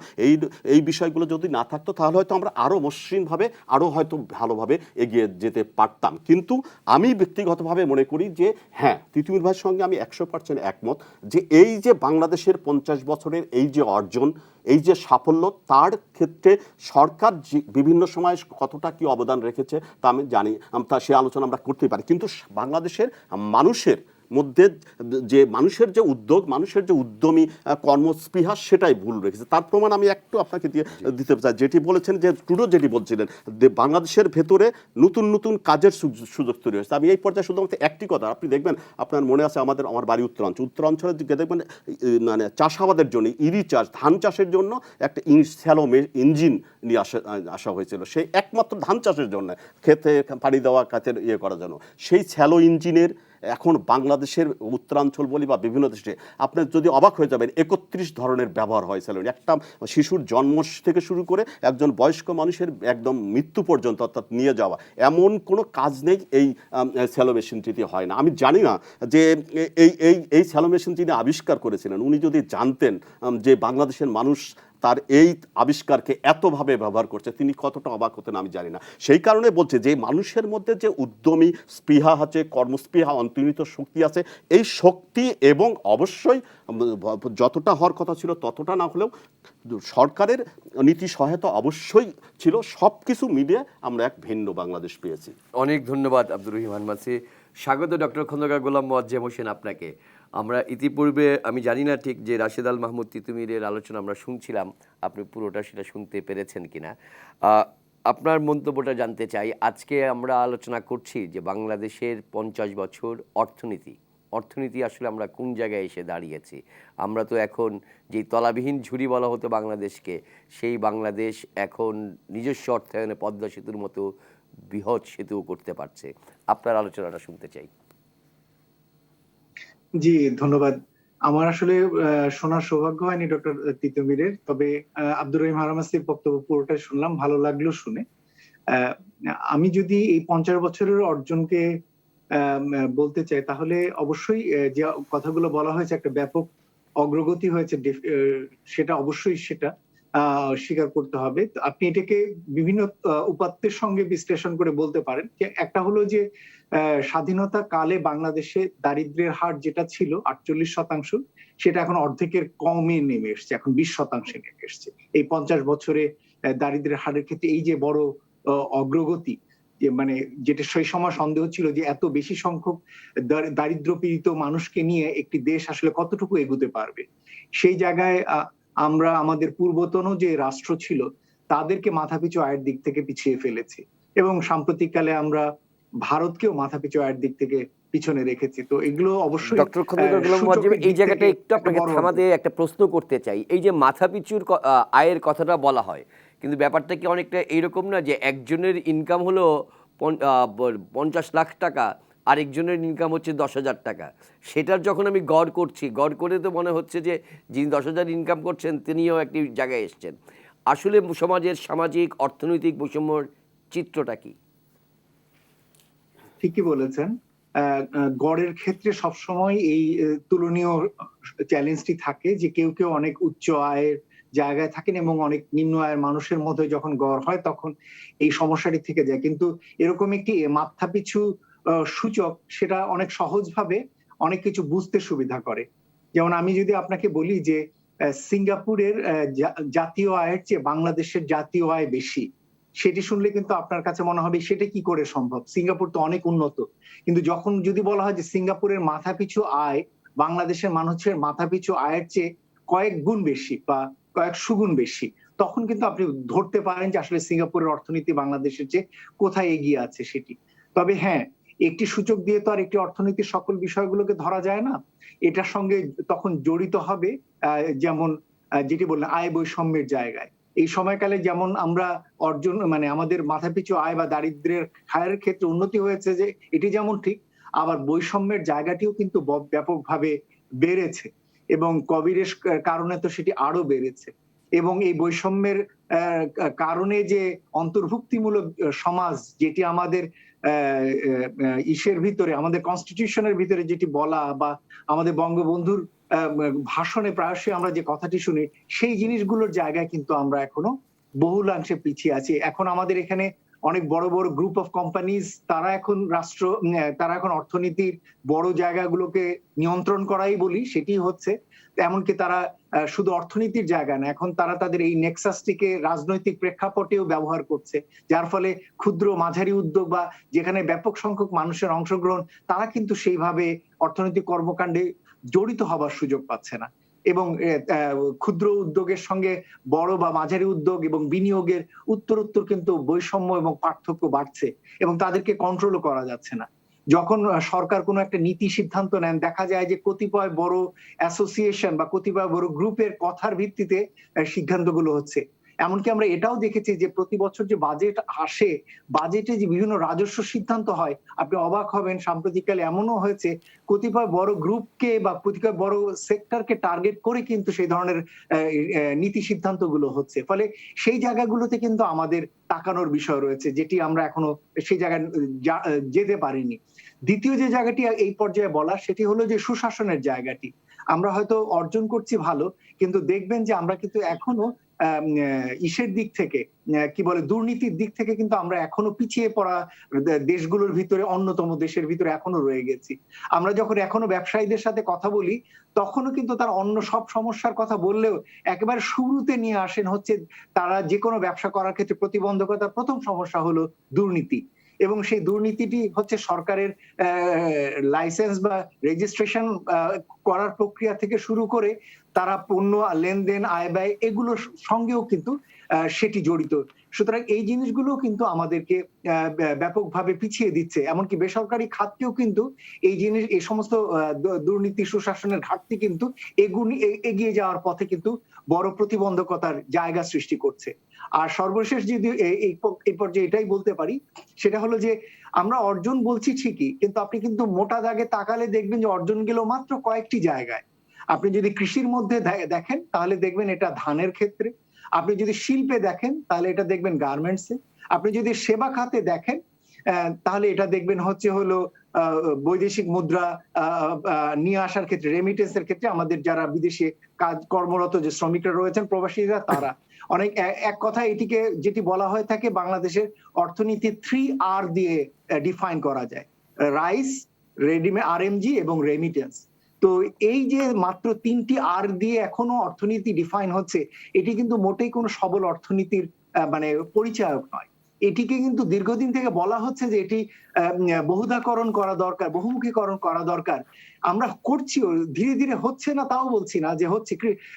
এই বিষয়গুলো যদি না থাকতো, তাহলে হয়তো আমরা আরও মসৃণভাবে আরও হয়তো ভালোভাবে এগিয়ে যেতে পারতাম। কিন্তু আমি ব্যক্তিগতভাবে মনে করি যে হ্যাঁ, তিতুমির ভাইয়ের সঙ্গে আমি 100% একমত যে এই যে বাংলাদেশের 50 বছরের এই যে অর্জন, এই যে সাফল্য, তার ক্ষেত্রে সরকার বিভিন্ন সময় কতটা কি অবদান রেখেছে তা আমি জানি, তা সে আলোচনা আমরা করতেই পারি। কিন্তু বাংলাদেশের মানুষের মধ্যে যে মানুষের যে উদ্যোগ, মানুষের যে উদ্যমী কর্মস্পৃহা, সেটাই ভুল রেখেছে। তার প্রমাণ আমি একটু আপনাকে দিতে চাই, যেটি বলেছেন যে ট্রুডো যেটি বলছিলেন বাংলাদেশের ভেতরে নতুন নতুন কাজের সুযোগ তৈরি হয়েছে। আমি এই পর্যায়ে শুধুমাত্র একটি কথা, আপনি দেখবেন আপনার মনে আছে আমার বাড়ি উত্তরাঞ্চলের দিকে দেখবেন মানে চাষাবাদের জন্য ইরি চাষ, ধান চাষের জন্য একটা শ্যালো ইঞ্জিন নিয়ে আসা হয়েছিল, সেই একমাত্র ধান চাষের জন্য, খেতে পানি দেওয়া, কাতের করার জন্য। সেই শ্যালো ইঞ্জিনের এখন বাংলাদেশের উত্তরাঞ্চল বলি বা বিভিন্ন দেশে আপনি যদি অবাক হয়ে যাবেন 31 ধরনের ব্যবহার হয় স্যালুন। একটা শিশুর জন্ম থেকে শুরু করে একজন বয়স্ক মানুষের একদম মৃত্যু পর্যন্ত অর্থাৎ নিয়ে যাওয়া এমন কোনো কাজ নেই এই স্যালো মেশিনটিতে হয় না। আমি জানি না যে এই স্যালো মেশিন যিনি আবিষ্কার করেছিলেন উনি যদি জানতেন যে বাংলাদেশের মানুষ তার এই আবিষ্কারকে এতভাবে ব্যবহার করছে তিনি কতটা অবাক হতেন আমি জানি না। সেই কারণে বলছে যে মানুষের মধ্যে যে উদ্যমী স্পৃহা আছে, কর্মস্পৃহা, অন্তর্নিহিত শক্তি আছে, এই শক্তি এবং অবশ্যই যতটা হওয়ার কথা ছিল ততটা না হলেও সরকারের নীতি সহায়তা অবশ্যই ছিল। সব কিছু মিলিয়ে আমরা এক ভিন্ন বাংলাদেশ পেয়েছি। অনেক ধন্যবাদ আব্দুর রহিমান মাসি। স্বাগত ডক্টর খন্দকার গোলাম মোয়াজ্জেম হোসেন আপনাকে। আমরা ইতিপূর্বে আমি জানি না ঠিক যে রাশেদ আল মাহমুদ তিতুমিরের আলোচনা আমরা শুনছিলাম, আপনি পুরোটা সেটা শুনতে পেরেছেন কিনা আপনার মন্তব্যটা জানতে চাই। আজকে আমরা আলোচনা করছি যে বাংলাদেশের 50 বছর অর্থনীতি আসলে আমরা কোন জায়গায় এসে দাঁড়িয়েছি। আমরা তো এখন যেই তলাবিহীন ঝুড়ি বলা হতো বাংলাদেশকে, সেই বাংলাদেশ এখন নিজস্ব অর্থায়নে পদ্মা সেতুর মতো বৃহৎ সেতুও করতে পারছে। আপনার আলোচনাটা শুনতে চাই। জি, ধন্যবাদ। আমার আসলে শোনার সৌভাগ্য হয়নি ডক্টর তিতুমিরের, তবে আব্দুর রহিম হারামাসির বক্তব্য পুরোটাই শুনলাম, ভালো লাগলো শুনে। আমি যদি এই 50 বছরের অর্জনকে বলতে চাই তাহলে অবশ্যই যে কথাগুলো বলা হয়েছে একটা ব্যাপক অগ্রগতি হয়েছে, সেটা অবশ্যই সেটা স্বীকার করতে হবে। আপনি এটাকে বিভিন্ন উপাত্তের সঙ্গে বিশ্লেষণ করে বলতে পারেন যে একটা হলো যে স্বাধীনতা কালে বাংলাদেশে দারিদ্র্যের হার যেটা ছিল 48%, সেটা এখন অর্ধেকের কমে নেমে এসছে, এখন 20% নেমে এসছে। এই 50 বছরে দারিদ্র্যের হারের ক্ষেত্রে এই যে বড় অগ্রগতি, যে মানে যেটা সেই সময় সন্দেহ ছিল যে এত বেশি সংখ্যক দারিদ্র পীড়িত মানুষকে নিয়ে একটি দেশ আসলে কতটুকু এগোতে পারবে, সেই জায়গায় আমরা আমাদের পূর্বতন যে রাষ্ট্র ছিল তাদেরকে মাথাপিছু আয়ের দিক থেকে পিছিয়ে ফেলেছি, এবং সাম্প্রতিককালে আমরা ভারতকেও মাথাপিছু আয়ের দিক থেকে পিছনে রেখেছি। তো এগুলো অবশ্যই ডক্টর খন্দকার গোলাম মোয়াজ্জেম, এই জায়গাটা একটু আপনাকে থামাতে একটা প্রশ্ন করতে চাই। এই যে মাথাপিছুর আয়ের কথাটা বলা হয়, কিন্তু ব্যাপারটা কি অনেকটা এইরকম না যে একজনের ইনকাম হলো 50 লাখ টাকা, আরেকজনের ইনকাম হচ্ছে 10,000 টাকা। সেটার যখন আমি গড় করছি, গড় করে তো মনে হচ্ছে যে যিনি 10,000 ইনকাম করছেন তিনিও একটি জায়গায় এসছেন। আসলে সমাজের সামাজিক অর্থনৈতিক বৈষম্যর চিত্রটা কি? ঠিকই বলেছেন। গড়ের ক্ষেত্রে সবসময় এই তুলনীয় চ্যালেঞ্জটি থাকে যে কেউ কেউ অনেক উচ্চ আয়ের জায়গায় থাকেন এবং অনেক নিম্ন আয়ের মানুষের মধ্যে যখন গড় হয় তখন এই সমস্যাটি থেকে যায়। কিন্তু এরকম একটি মাথাপিছু সূচক সেটা অনেক সহজভাবে অনেক কিছু বুঝতে সুবিধা করে। যেমন আমি যদি আপনাকে বলি যে সিঙ্গাপুরের জাতীয় আয়ের চেয়ে বাংলাদেশের জাতীয় আয় বেশি, সেটি শুনলে কিন্তু আপনার কাছে মনে হবে সেটা কি করে সম্ভব, সিঙ্গাপুর তো অনেক উন্নত। কিন্তু যখন যদি বলা হয় যে সিঙ্গাপুরের মাথাপিছু আয় বাংলাদেশের মানুষের মাথাপিছু আয়ের চেয়ে কয়েক গুণ বেশি বা কয়েক সুগুণ বেশি, তখন কিন্তু আপনি ধরতে পারেন যে আসলে সিঙ্গাপুরের অর্থনীতি বাংলাদেশের চেয়ে কোথায় এগিয়ে আছে সেটি। তবে হ্যাঁ, একটি সূচক দিয়ে তো আর একটি অর্থনীতির সকল বিষয়গুলোকে ধরা যায় না। এটার সঙ্গে তখন জড়িত হবে যেমন যেটি বললেন আয় বৈষম্যের জায়গায়। এই সময়কালে যেমন আমরা অর্জন মানে আমাদের মাথাপিছু আয় বা দারিদ্র্যের হারের ক্ষেত্রে উন্নতি হয়েছে, যে এটি যেমন ঠিক, আবার বৈষম্যের জায়গাটিও কিন্তু ব্যাপকভাবে বেড়েছে, এবং কোভিডের কারণে তো সেটি আরো বেড়েছে। এবং এই বৈষম্যের কারণে যে অন্তর্ভুক্তিমূলক সমাজ, যেটি আমাদের ইসের ভিতরে, আমাদের কনস্টিটিউশনের ভিতরে যেটি বলা বা আমাদের বঙ্গবন্ধুর ভাষণে প্রায়শই আমরা যে কথাটি শুনি, সেই জিনিসগুলোর জায়গায় কিন্তু আমরা এখনো বহুলাংশে পিছিয়ে আছি। এখন আমাদের এখানে অনেক বড় বড় গ্রুপ অফ কোম্পানিজ, তারা এখন অর্থনীতির বড় জায়গাগুলোকে নিয়ন্ত্রণ করাই বলি সেটি হচ্ছে। এমনকি তারা শুধু অর্থনীতির জায়গা না, এখন তারা তাদের এই নেক্সাসটিকে রাজনৈতিক প্রেক্ষাপটেও ব্যবহার করছে, যার ফলে ক্ষুদ্র মাঝারি উদ্যোগ বা যেখানে ব্যাপক সংখ্যক মানুষের অংশগ্রহণ, তারা কিন্তু সেইভাবে অর্থনৈতিক কর্মকাণ্ডে জড়িত হবার সুযোগ পাচ্ছে না। এবং ক্ষুদ্র উদ্যোগের সঙ্গে বড় বা মাঝারি উদ্যোগ এবং বিনিয়োগের উত্তরোত্তর কিন্তু বৈষম্য এবং পার্থক্য বাড়ছে, এবং তাদেরকে কন্ট্রোলও করা যাচ্ছে না। যখন সরকার কোনো একটা নীতি সিদ্ধান্ত নেন, দেখা যায় যে কতিপয় বড় অ্যাসোসিয়েশন বা কতিপয় বড় গ্রুপের কথার ভিত্তিতে সিদ্ধান্তগুলো হচ্ছে। এমনকি আমরা এটাও দেখেছি যে প্রতি বছর যে বাজেট আসে, বাজেটে যে বিভিন্ন রাজস্ব সিদ্ধান্ত হয়, আপনি অবাক হবেন সাম্প্রতিককালে এমনও হয়েছে কতিপয় বড় গ্রুপকে বা কতিপয় বড় সেক্টরকে টার্গেট করে কিন্তু সেই ধরনের নীতি সিদ্ধান্তগুলো হচ্ছে। ফলে সেই জায়গাগুলোতে কিন্তু আমাদের তাকানোর বিষয় রয়েছে, যেটি আমরা এখনো সেই জায়গায় যেতে পারিনি। দ্বিতীয় যে জায়গাটি এই পর্যায়ে বলা, সেটি হলো যে সুশাসনের জায়গাটি। আমরা হয়তো অর্জন করছি ভালো, কিন্তু দেখবেন যে আমরা কিন্তু এখনো ইসের দিক থেকে কি বলে দুর্নীতির দিক থেকে কিন্তু আমরা এখনো পিছিয়ে পড়া দেশগুলোর ভিতরে অন্যতম দেশের ভিতরে এখনো রয়ে গেছি। আমরা যখন এখনো ব্যবসায়ীদের সাথে কথা বলি, তখনও কিন্তু তারা অন্য সব সমস্যার কথা বললেও একেবারে শুরুতে নিয়ে আসেন হচ্ছে তারা যে কোনো ব্যবসা করার ক্ষেত্রে প্রতিবন্ধকতার প্রথম সমস্যা হলো দুর্নীতি। এবং সেই দুর্নীতিটি হচ্ছে সরকারের লাইসেন্স বা রেজিস্ট্রেশন করার প্রক্রিয়া থেকে শুরু করে তারা পণ্য লেনদেন আয় ব্যয় এগুলোর সঙ্গেও কিন্তু সেটি জড়িত। সুতরাং এই জিনিসগুলো কিন্তু আমাদেরকে ব্যাপকভাবে পিছিয়ে দিচ্ছে। এমনকি বেসরকারি খাতকেও কিন্তু এই সমস্ত দুর্নীতি সুশাসনের ঘাটতি কিন্তু এগিয়ে যাওয়ার পথে কিন্তু বড় প্রতিবন্ধকতার জায়গা সৃষ্টি করছে। আর সর্বশেষ যদি এই পর্যায়ে এটাই বলতে পারি, সেটা হলো যে আমরা অর্জন বলছি ঠিকই, কিন্তু আপনি কিন্তু মোটা দাগে তাকালে দেখবেন যে অর্জন গেল মাত্র কয়েকটি জায়গায়। আপনি যদি কৃষির মধ্যে দেখেন তাহলে দেখবেন এটা ধানের ক্ষেত্রে, আপনি যদি শিল্পে দেখেন তাহলে এটা দেখবেন গার্মেন্টসে, আপনি যদি সেবা খাতে দেখেন তাহলে এটা দেখবেন হচ্ছে হলো বৈদেশিক মুদ্রা নিয়ে আসার ক্ষেত্রে, রেমিটেন্সের ক্ষেত্রে আমাদের যারা বিদেশে কাজ কর্মরত যে শ্রমিকরা রয়েছেন প্রবাসীরা, তারা অনেক এক কথা এটিকে যেটি বলা হয়ে থাকে বাংলাদেশের অর্থনীতি 3R দিয়ে ডিফাইন করা যায়: রাইস, RMG এবং রেমিটেন্স। তো এই যে মাত্র 3টি আর দিয়ে এখনো অর্থনীতি ডিফাইন হচ্ছে, এটি কিন্তু মোটেই কোনো সবল অর্থনীতির মানে পরিচায়ক নয়। এটিকে কিন্তু দীর্ঘদিন থেকে বলা হচ্ছে যে এটি বহুধাকরণ করা দরকার, বহুমুখীকরণ করা দরকার। আমরা করছিও, ধীরে ধীরে হচ্ছে না তাও বলছি না যে হচ্ছে।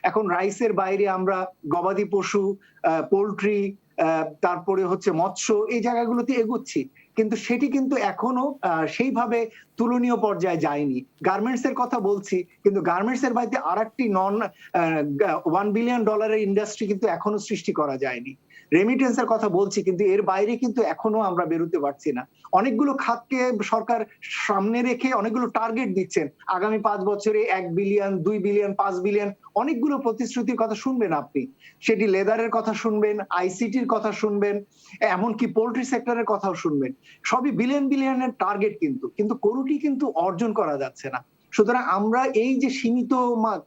এখন রাইসের বাইরে আমরা গবাদি পশু, পোল্ট্রি, তারপরে হচ্ছে মৎস্য, এই জায়গাগুলোতে এগোচ্ছি, কিন্তু সেটি কিন্তু এখনো সেইভাবে তুলনীয় পর্যায়ে যায়নি। গার্মেন্টস এর কথা বলছি, কিন্তু গার্মেন্টস এর বাইরে আরেকটি $1 বিলিয়ন ইন্ডাস্ট্রি কিন্তু এখনো সৃষ্টি করা যায়নি। রেমিটেন্স এর কথা বলছি, কিন্তু এর বাইরে কিন্তু এখনো আমরা বেরোতে পারছি না। অনেকগুলো খাতকে সরকার সামনে রেখে অনেকগুলো টার্গেট দিচ্ছেন, আগামী 5 বছরে 1 বিলিয়ন, 2 বিলিয়ন, 5 বিলিয়ন, অনেকগুলো প্রতিশ্রুতির কথা শুনবেন আপনি। সেটি লেদারের কথা শুনবেন, আইসিটির কথা শুনবেন, এমনকি পোল্ট্রি সেক্টরের কথাও শুনবেন। সবই বিলিয়ন বিলিয়নের টার্গেট, কিন্তু কোনোটি কিন্তু অর্জন করা যাচ্ছে না। সুতরাং আমরা এই যে সীমিত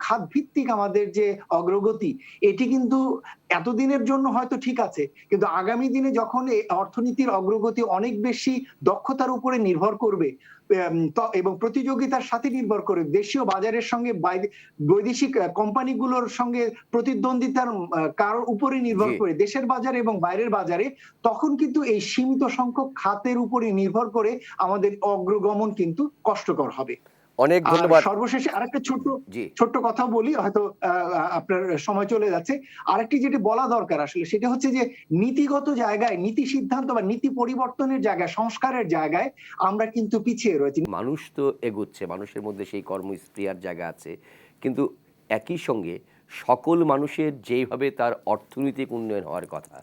খাত ভিত্তিক আমাদের যে অগ্রগতি, এটি কিন্তু এতদিনের জন্য হয়তো ঠিক আছে, কিন্তু আগামী দিনে যখন এই অর্থনীতির অগ্রগতি অনেক বেশি দক্ষতার উপরে নির্ভর করবে এবং প্রতিযোগিতার সাথে নির্ভর করে, দেশীয় বাজারের সঙ্গে বৈদেশিক কোম্পানিগুলোর সঙ্গে প্রতিদ্বন্দ্বিতার কারোর উপরে নির্ভর করে দেশের বাজারে এবং বাইরের বাজারে, তখন কিন্তু এই সীমিত সংখ্যক খাতের উপরে নির্ভর করে আমাদের অগ্রগমন কিন্তু কষ্টকর হবে। অনেক ধন্যবাদ। সর্বশেষে আরেকটা ছোট্ট কথা বলি, হয়তো আপনার সময় চলে যাচ্ছে। আরেকটি যেটা বলা দরকার আসলে, সেটা হচ্ছে যে নীতিগত জায়গায়, নীতি সিদ্ধান্ত বা নীতি পরিবর্তনের জায়গায়, সংস্কারের জায়গায় আমরা কিন্তু পিছিয়ে রয়েছি। মানুষ তো এগোচ্ছে, মানুষের মধ্যে সেই কর্মস্পৃহার জায়গা আছে, কিন্তু একই সঙ্গে সকল মানুষের যেইভাবে তার অর্থনৈতিক উন্নয়ন হওয়ার কথা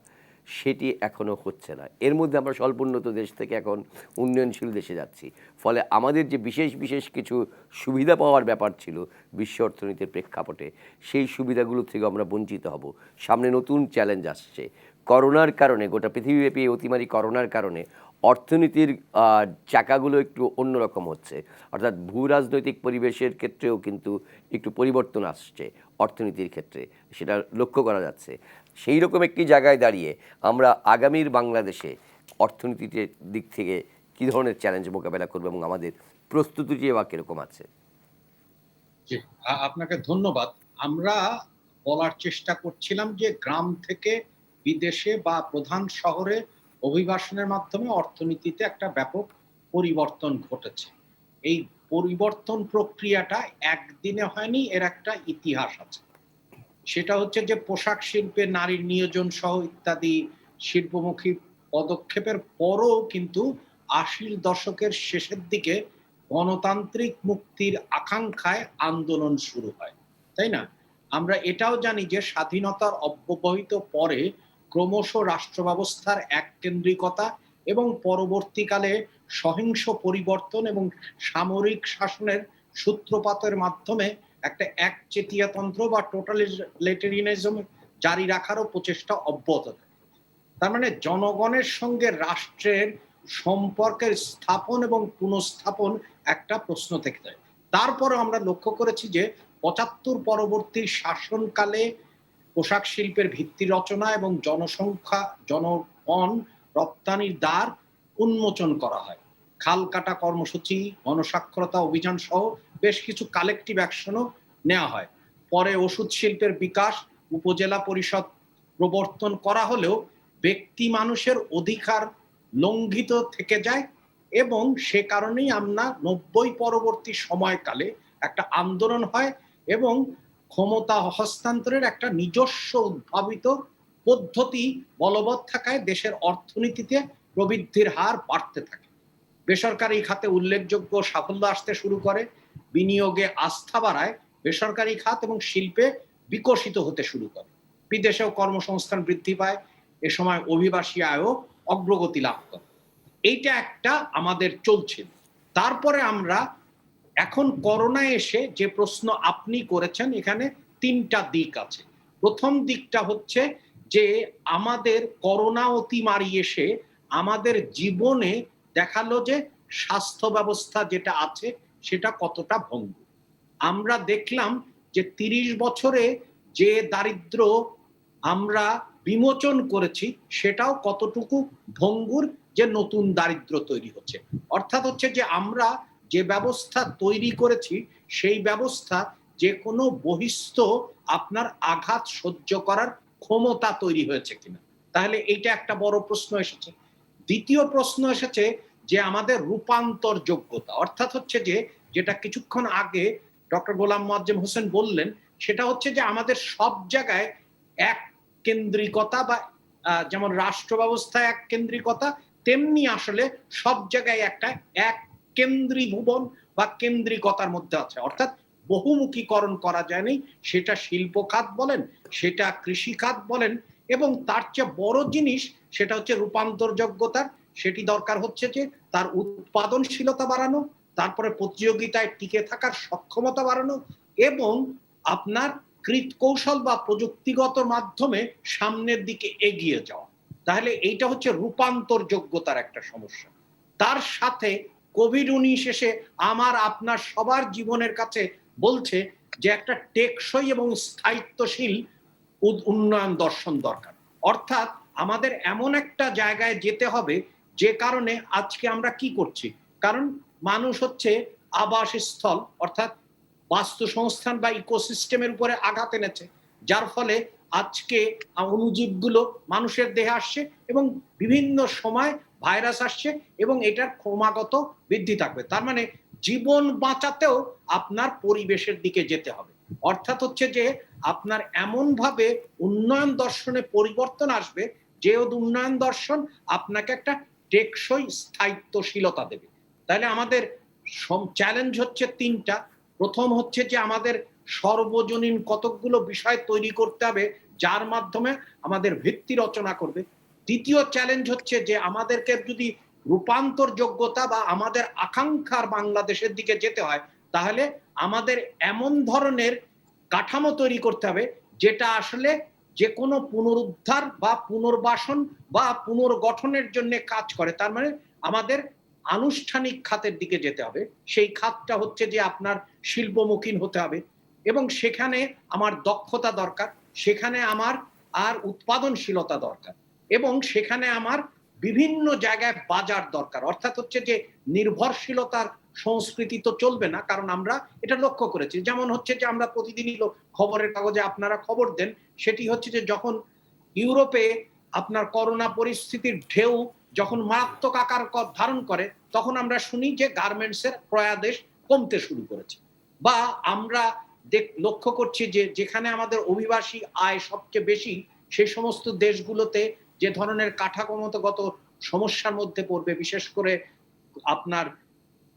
সেটি এখনো হচ্ছে না। এর মধ্যে আমরা স্বল্পোন্নত দেশ থেকে এখন উন্নয়নশীল দেশে যাচ্ছি। ফলে আমাদের যে বিশেষ বিশেষ কিছু সুবিধা পাওয়ার ব্যাপার ছিল বিশ্ব অর্থনীতির প্রেক্ষাপটে, সেই সুবিধাগুলো থেকে আমরা বঞ্চিত হব। সামনে নতুন চ্যালেঞ্জ আসছে। করোনার কারণে, গোটা পৃথিবীব্যাপী অতিমারি করোনার কারণে অর্থনীতির চাকাগুলো একটু অন্যরকম হচ্ছে, অর্থাৎ ভূ রাজনৈতিক পরিবেশের ক্ষেত্রেও কিন্তু একটু পরিবর্তন আসছে অর্থনীতির ক্ষেত্রে, সেটা লক্ষ্য করা যাচ্ছে। সেই রকম একটি জায়গায় দাঁড়িয়ে আমরা আগামীর বাংলাদেশে অর্থনীতির দিক থেকে কী ধরনের চ্যালেঞ্জ মোকাবেলা করবো এবং আমাদের প্রস্তুতি বা কীরকম আছে? জি, আপনাকে ধন্যবাদ। আমরা বলার চেষ্টা করছিলাম যে গ্রাম থেকে বিদেশে বা প্রধান শহরে অভিবাসনের মাধ্যমে অর্থনীতিতে একটা ব্যাপক পরিবর্তন ঘটেছে। এই পরিবর্তন প্রক্রিয়াটা একদিনে হয়নি, এর একটা ইতিহাস আছে। সেটা হচ্ছে যে পোশাক শিল্পে নারীর নিয়োজন সহ ইত্যাদি শিল্পমুখী পদক্ষেপের পরও কিন্তু ৮০-র দশকের শেষের দিকে গণতান্ত্রিক মুক্তির আকাঙ্ক্ষায় আন্দোলন শুরু হয়, তাই না? আমরা এটাও জানি যে স্বাধীনতার অব্যবহিত পরে ক্রমশ রাষ্ট্র ব্যবস্থার এককেন্দ্রিকতা এবং পরবর্তীকালে সহিংস পরিবর্তন এবং সামরিক শাসনের সূত্রপাতের মাধ্যমে একটা একচেটিয়াতন্ত্র বা টোটালিটেরিয়ানিজম জারি রাখারও প্রচেষ্টা অব্যাহত থাকে। তার মানে জনগণের সঙ্গে রাষ্ট্রের সম্পর্কের স্থাপন এবং পুনঃস্থাপন একটা প্রশ্ন থেকে যায়। তারপরে আমরা লক্ষ্য করেছি যে ৭৫ পরবর্তী শাসনকালে পোশাক শিল্পের ভিত্তি রচনা এবং জনগণ রপ্তানির দ্বার উন্মোচন করা হয়। খাল কাটা কর্মসূচি, গণসাক্ষরতা অভিযান সহ বেশ কিছু কালেকটিভ অ্যাকশনও নেওয়া হয়। পরে ওষুধ শিল্পের বিকাশ, উপজেলা পরিষদ প্রবর্তন করা হলেও ব্যক্তি মানুষের অধিকার লঙ্ঘিত থেকে যায় এবং সে কারণেই আমরা ৯০ পরবর্তী সময়কালে একটা আন্দোলন হয় এবং ক্ষমতা হস্তান্তরের একটা নিজস্ব উদ্ভাবিত পদ্ধতি বলবৎ থাকায় দেশের অর্থনীতিতে প্রবৃদ্ধির হার বাড়তে থাকে। বেসরকারি খাতে উল্লেখযোগ্য সাফল্য আসতে শুরু করে, বিনিয়োগে আস্থা বাড়ায়, বেসরকারি খাত এবং শিল্পে বিকশিত হতে শুরু করে, বিদেশেও কর্মসংস্থান বৃদ্ধি পায়, এ সময় অভিবাসী আয়ও অগ্রগতি লাভ করে। এইটা একটা আমাদের চলছে। তারপরে আমরা এখন করোনায় এসে যে প্রশ্ন আপনি করেছেন, এখানে ৩টা দিক আছে। প্রথম দিকটা হচ্ছে যে আমাদের করোনা অতিমারি এসে আমাদের জীবনে দেখালো যে স্বাস্থ্য ব্যবস্থা যেটা আছে সেটা কতটা ভঙ্গুর। আমরা দেখলাম যে ৩০ বছরে যে দারিদ্র আমরা বিমোচন করেছি সেটাও কতটুকু ভঙ্গুর, যে নতুন দারিদ্র তৈরি হচ্ছে। অর্থাৎ হচ্ছে যে আমরা যে ব্যবস্থা তৈরি করেছি সেই ব্যবস্থা যে কোনো বহিস্থ আপনার আঘাত সহ্য করার ক্ষমতা তৈরি হয়েছে কিনা, তাহলে এইটা একটা বড় প্রশ্ন এসেছে। দ্বিতীয় প্রশ্ন এসেছে যে আমাদের রূপান্তর যোগ্যতা, অর্থাৎ হচ্ছে যে যেটা কিছুক্ষণ আগে ডক্টর গোলাম মোয়াজ্জেম হোসেন বললেন, সেটা হচ্ছে যে আমাদের সব জায়গায় এক কেন্দ্রিকতা বা যেমন রাষ্ট্র ব্যবস্থায় এক কেন্দ্রিকতা, তেমনি আসলে সব জায়গায় একটা এক কেন্দ্রীভুবন বা কেন্দ্রিকতার মধ্যে আছে। অর্থাৎ বহুমুখীকরণ করা যায়নি, সেটা শিল্প খাত বলেন, সেটা কৃষি খাত বলেন, এবং তার চেয়ে বড় জিনিস সেটা হচ্ছে রূপান্তর যোগ্যতার। সেটি দরকার হচ্ছে যে তার উৎপাদনশীলতা বাড়ানো, তারপরে প্রতিযোগিতায় টিকে থাকার সক্ষমতা বাড়ানো এবং আপনার কৌশল বা প্রযুক্তিগত মাধ্যমে সামনের দিকে এগিয়ে যাওয়া। তাহলে এইটা হচ্ছে রূপান্তর যোগ্যতার একটা সমস্যা। তার সাথে কোভিড-১৯ এসে আমার আপনার সবার জীবনের কাছে বলছে যে একটা টেকসই এবং স্থায়িত্বশীল উন্নয়ন দর্শন দরকার। অর্থাৎ আমাদের এমন একটা জায়গায় যেতে হবে যে কারণে আজকে আমরা কি করছি, কারণ মানুষ হচ্ছে আবাসস্থল অর্থাৎ বাস্তুসংস্থান বা ইকোসিস্টেমের উপরে আঘাত এনেছে, যার ফলে আজকে অণুজীবগুলো মানুষের দেহে আসছে এবং বিভিন্ন সময় ভাইরাস আসছে এবং এটার ক্রমাগত বৃদ্ধি থাকবে। তার মানে জীবন বাঁচাতেও আপনার পরিবেশের দিকে যেতে হবে। অর্থাৎ হচ্ছে যে আপনার এমন ভাবে উন্নয়ন দর্শনে পরিবর্তন আসবে যে উন্নয়ন দর্শন আপনাকে একটা টেকসই স্থায়িত্বশীলতা দেবে। তাহলে আমাদের চ্যালেঞ্জ হচ্ছে ৩টা। প্রথম হচ্ছে যে আমাদের সর্বজনীন কতকগুলো বিষয় তৈরি করতে হবে যার মাধ্যমে আমাদের ভিত্তি রচনা করবে। দ্বিতীয় চ্যালেঞ্জ হচ্ছে যে আমাদেরকে যদি রূপান্তর যোগ্যতা বা আমাদের আকাঙ্ক্ষার বাংলাদেশের দিকে যেতে হয়, তাহলে আমাদের এমন ধরনের কাঠামো তৈরি করতে হবে যেটা আসলে যে কোনো পুনরুদ্ধার বা পুনর্বাসন বা পুনর্গঠনের জন্য কাজ করে। তার মানে আমাদের আনুষ্ঠানিক খাতের দিকে যেতে হবে। সেই খাতটা হচ্ছে যে আপনার শিল্পমুখী হতে হবে এবং সেখানে আমার দক্ষতা দরকার, সেখানে আমার আর উৎপাদনশীলতা দরকার এবং সেখানে আমার বিভিন্ন জায়গায় বাজার দরকার। অর্থাৎ হচ্ছে যে নির্ভরশীলতার সংস্কৃতি তো চলবে না, কারণ আমরা এটা লক্ষ্য করেছি। যেমন হচ্ছে যে আমরা প্রতিদিনই খবরের কাগজে আপনারা খবর দেন, সেটি হচ্ছে যে যখন ইউরোপে আপনার করোনা পরিস্থিতির ঢেউ যখন মারাত্মক আকার ধারণ করে, তখন আমরা শুনি যে গার্মেন্টসের ক্রয়াদেশ কমতে শুরু করেছে। বা আমরা লক্ষ্য করছি যে যেখানে আমাদের অভিবাসী আয় সবচেয়ে বেশি, সেই সমস্ত দেশগুলোতে যে ধরনের কাঠামোগত সমস্যার মধ্যে পড়বে, বিশেষ করে আপনার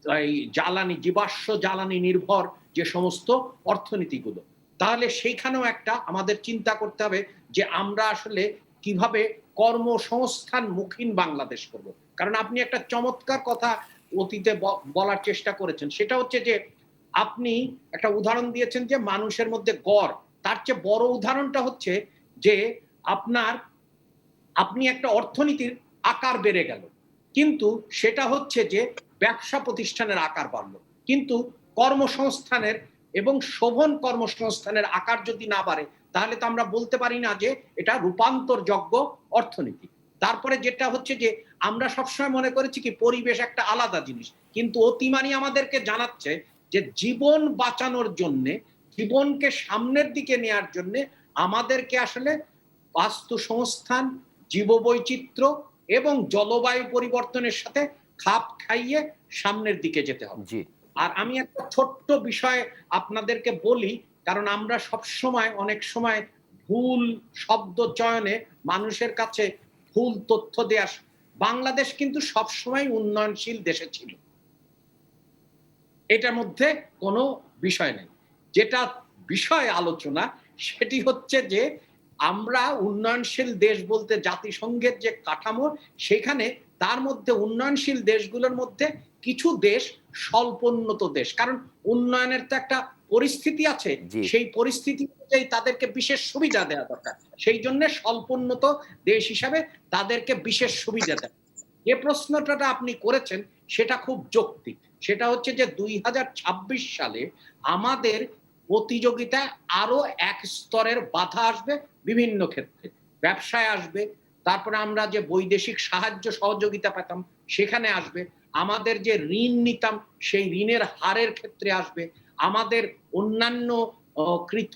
এই জ্বালানি, জীবাশ্ম জ্বালানি নির্ভর যে সমস্ত অর্থনীতিগুলো, তাহলে সেইখানেও একটা আমাদের চিন্তা করতে হবে যে আমরা আসলে কিভাবে কর্মসংস্থান মুখীন বাংলাদেশ করব। কারণ আপনি একটা চমৎকার কথা অতীতে বলার চেষ্টা করেছেন, সেটা হচ্ছে যে আপনি একটা উদাহরণ দিয়েছেন যে মানুষের মধ্যে গড়, তার চেয়ে বড় উদাহরণটা হচ্ছে যে আপনার আপনি একটা অর্থনীতির আকার বেড়ে গেল, কিন্তু সেটা হচ্ছে যে ব্যবসা প্রতিষ্ঠানের আকার বাড়লো, কিন্তু কর্মসংস্থানের এবং শোভন কর্মসংস্থানের আকার যদি না বাড়ে, তাহলে তো আমরা বলতে পারি না যে এটা রূপান্তরযোগ্য অর্থনীতি। তারপরে যেটা হচ্ছে যে আমরা সবসময় মনে করেছি কি পরিবেশ একটা আলাদা জিনিস, কিন্তু অতিমানি আমাদেরকে জানাচ্ছে যে জীবন বাঁচানোর জন্য, জীবনকে সামনের দিকে নেয়ার জন্য আমাদেরকে আসলে বাস্তু সংস্থান, জীববৈচিত্র্য এবং জলবায়ু পরিবর্তনের সাথে খাপ খাইয়ে সামনের দিকে যেতে হবে। জি। আর আমি একটা ছোট্ট বিষয় আপনাদেরকে বলি, কারণ আমরা সবসময় অনেক সময় ভুল শব্দ চয়নে মানুষের কাছে ভুল তথ্য দেয়া। বাংলাদেশ কিন্তু সবসময় উন্নয়নশীল দেশে ছিল, এটার মধ্যে কোনো বিষয় নেই। যেটা বিষয় আলোচনা সেটি হচ্ছে যে আমরা উন্নয়নশীল দেশ বলতে জাতিসংঘের যে কাঠামো, সেখানে তার মধ্যে উন্নয়নশীল দেশগুলোর মধ্যে কিছু দেশ স্বল্পোন্নত দেশ, কারণ উন্নয়নের তো একটা পরিস্থিতি আছে, জি। সেই পরিস্থিতি অনুযায়ী তাদেরকে বিশেষ সুবিধা দেওয়া দরকার। সেই জন্য স্বল্পোন্নত দেশ হিসাবে তাদেরকে বিশেষ সুবিধা দেয়। যে প্রশ্নটা আপনি করেছেন সেটা খুব যৌক্তিক। সেটা হচ্ছে যে 2026 সালে আমাদের প্রতিযোগিতায় আরো এক স্তরের বাধা আসবে বিভিন্ন ক্ষেত্রে। ব্যবসায় আসবে, তারপরে আমরা যে বৈদেশিক সাহায্য সহযোগিতা পেতাম সেখানে আসবে, আমাদের যে ঋণ নিতাম সেই ঋণের হারের ক্ষেত্রে আসবে, আমাদের অন্যান্য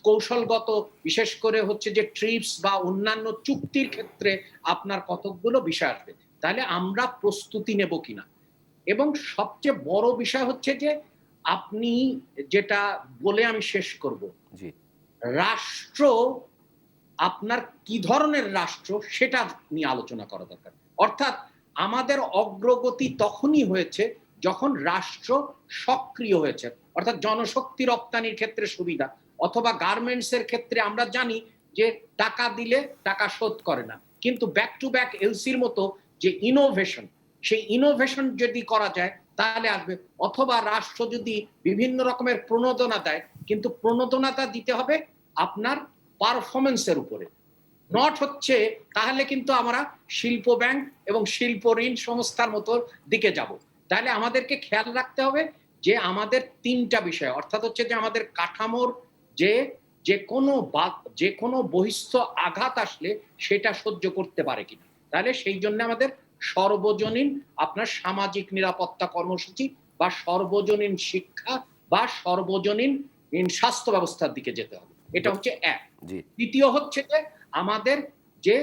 কৌশলগত বিশেষ করে হচ্ছে যে ট্রিপস বা অন্যান্য চুক্তির ক্ষেত্রে আপনার কতকগুলো বিষয় আসবে। তাহলে আমরা প্রস্তুতি নেব কিনা। এবং সবচেয়ে বড় বিষয় হচ্ছে যে আপনি যেটা বলে আমি শেষ করব, জি। রাষ্ট্র আপনার কি ধরনের রাষ্ট্র সেটা নিয়ে আলোচনা করা দরকার। অর্থাৎ আমাদের অগ্রগতি তখনই হয়েছে যখন রাষ্ট্র সক্রিয় হয়েছে, অর্থাৎ জনশক্তি রপ্তানির ক্ষেত্রে সুবিধা, অথবা গার্মেন্টস এর ক্ষেত্রে আমরা জানি যে টাকা দিলে টাকা শোধ করে না, কিন্তু ব্যাক টু ব্যাক এলসির মতো যে ইনোভেশন, সেই ইনোভেশন যদি করা যায় তাহলে আসবে। অথবা রাষ্ট্র যদি বিভিন্ন রকমের প্রণোদনা দেয়, কিন্তু প্রণোদনাটা দিতে হবে আপনার পারফরমেন্সের উপরে, নট হচ্ছে তাহলে কিন্তু আমরা শিল্প ব্যাংক এবং শিল্প ঋণ সংস্থার মতো দিকে যাব। তাহলে আমাদেরকে খেয়াল রাখতে হবে যে আমাদের তিনটা বিষয়, অর্থাৎ হচ্ছে যে আমাদের কাঠামোর যে যে কোনো বহিস্থ আঘাত আসলে সেটা সহ্য করতে পারে কিনা। তাহলে সেই জন্য আমাদের সর্বজনীন আপনার সামাজিক নিরাপত্তা কর্মসূচি বা সর্বজনীন শিক্ষা বা সর্বজনীন স্বাস্থ্য ব্যবস্থার দিকে যেতে হবে। এটা হচ্ছে এক। জি। দ্বিতীয় হচ্ছে যে আমাদের যে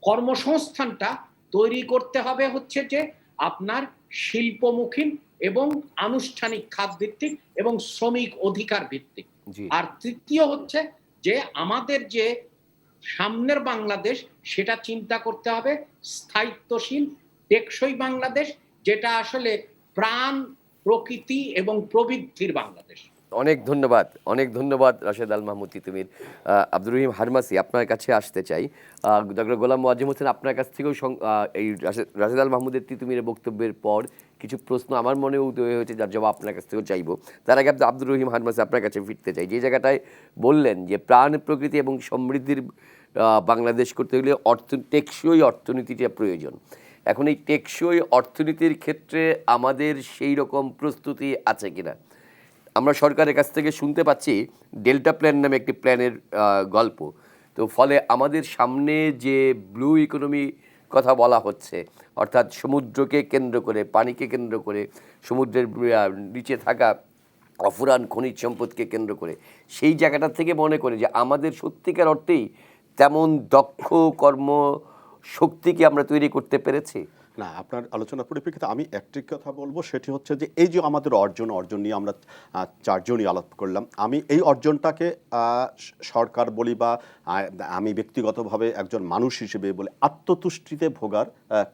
কর্মসংস্থানটা তৈরি করতে হবে হচ্ছে যে আপনার শিল্পমুখী এবং আনুষ্ঠানিক খাত ভিত্তিক এবং শ্রমিক অধিকার ভিত্তিক। জি। আর তৃতীয় হচ্ছে যে আমাদের যে সামনের বাংলাদেশ সেটা চিন্তা করতে হবে স্থায়িত্বশীল টেকসই বাংলাদেশ, যেটা আসলে প্রাণ, প্রকৃতি এবং প্রবৃদ্ধির বাংলাদেশ। অনেক ধন্যবাদ রাশেদ আল মাহমুদ তিতুমীর। আব্দুর রহিম হারমাসি, আপনার কাছে আসতে চাই। ডক্টর গোলাম মোয়াজ্জেম হোসেন, আপনার কাছ থেকেও এই রাশেদ আল মাহমুদের তিতুমীরের বক্তব্যের পর কিছু প্রশ্ন আমার মনেও উদয় হয়েছে, যার জবাব আপনার কাছ থেকেও চাইবো। তার আগে আব্দুর রহিম হারমাসি, আপনার কাছে ফিরতে চাই। যে জায়গাটায় বললেন যে প্রাণ, প্রকৃতি এবং সমৃদ্ধির বাংলাদেশ করতে গেলে টেকসই অর্থনীতিটা প্রয়োজন। এখন এই টেকসই অর্থনীতির ক্ষেত্রে আমাদের সেই রকম প্রস্তুতি আছে কিনা? আমরা সরকারের কাছ থেকে শুনতে পাচ্ছি ডেল্টা প্ল্যান নামে একটি প্ল্যানের গল্প। তো ফলে আমাদের সামনে যে ব্লু ইকোনমি কথা বলা হচ্ছে, অর্থাৎ সমুদ্রকে কেন্দ্র করে, পানিকে কেন্দ্র করে, সমুদ্রের নিচে থাকা অফুরান খনিজ সম্পদকে কেন্দ্র করে, সেই জায়গাটা থেকে মনে করে যে আমাদের সত্যিকার অর্থেই তেমন দক্ষ কর্ম শক্তিকে আমরা তৈরি করতে পেরেছি। না, আপনার আলোচনার পরিপ্রেক্ষিতে আমি একটি কথা বলবো, সেটি হচ্ছে যে এই যে আমাদের অর্জন নিয়ে আমরা চারজনই আলাপ করলাম। আমি এই অর্জনটাকে সরকার বলি বা আমি ব্যক্তিগতভাবে একজন মানুষ হিসেবে বলি, আত্মতুষ্টিতে ভোগার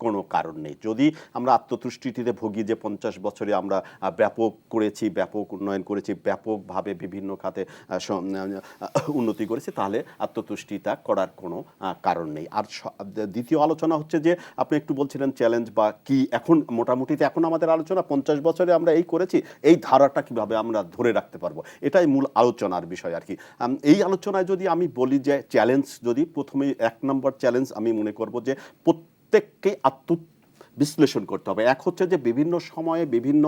কোনো কারণ নেই। যদি আমরা আত্মতুষ্টিতে ভোগি যে 50 বছরে আমরা ব্যাপক করেছি, ব্যাপক উন্নয়ন করেছি, ব্যাপকভাবে বিভিন্ন খাতে উন্নতি করেছি, তাহলে আত্মতুষ্টিতা করার কোনো কারণ নেই। আর দ্বিতীয় আলোচনা হচ্ছে যে আপনি একটু বলছিলেন চ্যালেঞ্জ বা কি, এখন মোটামুটিতে এখন আমাদের আলোচনা 50 বছরে আমরা এই করেছি, এই ধারাটা কিভাবে আমরা ধরে রাখতে পারবো, এটাই মূল আলোচনার বিষয় আর কি। এই আলোচনায় যদি আমি বলি যে চ্যালেঞ্জ, যদি প্রথমেই 1 নম্বর চ্যালেঞ্জ আমি মনে করব যে প্রত্যেককে বিশ্লেষণ করতে হবে। এক হচ্ছে যে বিভিন্ন সময়ে বিভিন্ন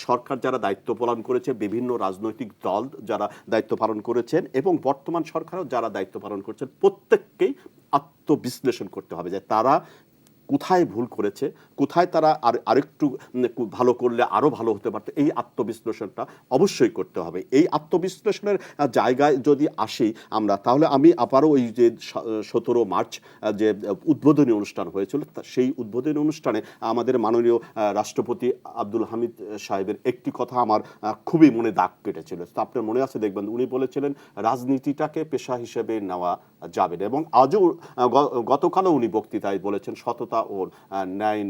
সরকার যারা দায়িত্ব পালন করেছে, বিভিন্ন রাজনৈতিক দল যারা দায়িত্ব পালন করেছেন এবং বর্তমান সরকারও যারা দায়িত্ব পালন করছেন, প্রত্যেককেই আত্মবিশ্লেষণ করতে হবে যে তারা কোথায় ভুল করেছে, কোথায় তারা আরেকটু ভালো করলে আরও ভালো হতে পারত। এই আত্মবিশ্লেষণটা অবশ্যই করতে হবে। এই আত্মবিশ্লেষণের জায়গায় যদি আসি আমরা, তাহলে আমি আবারও ওই যে 17 মার্চ যে উদ্বোধনী অনুষ্ঠান হয়েছিল, সেই উদ্বোধনী অনুষ্ঠানে আমাদের মাননীয় রাষ্ট্রপতি আব্দুল হামিদ সাহেবের একটি কথা আমার খুবই মনে দাগ কেটেছিল। তো আপনার মনে আছে দেখবেন, উনি বলেছিলেন রাজনীতিটাকে পেশা হিসেবে নেওয়া যাবে না। এবং আজও গতকালও উনি বক্তৃতায় বলেছেন সততা ও ন্যায়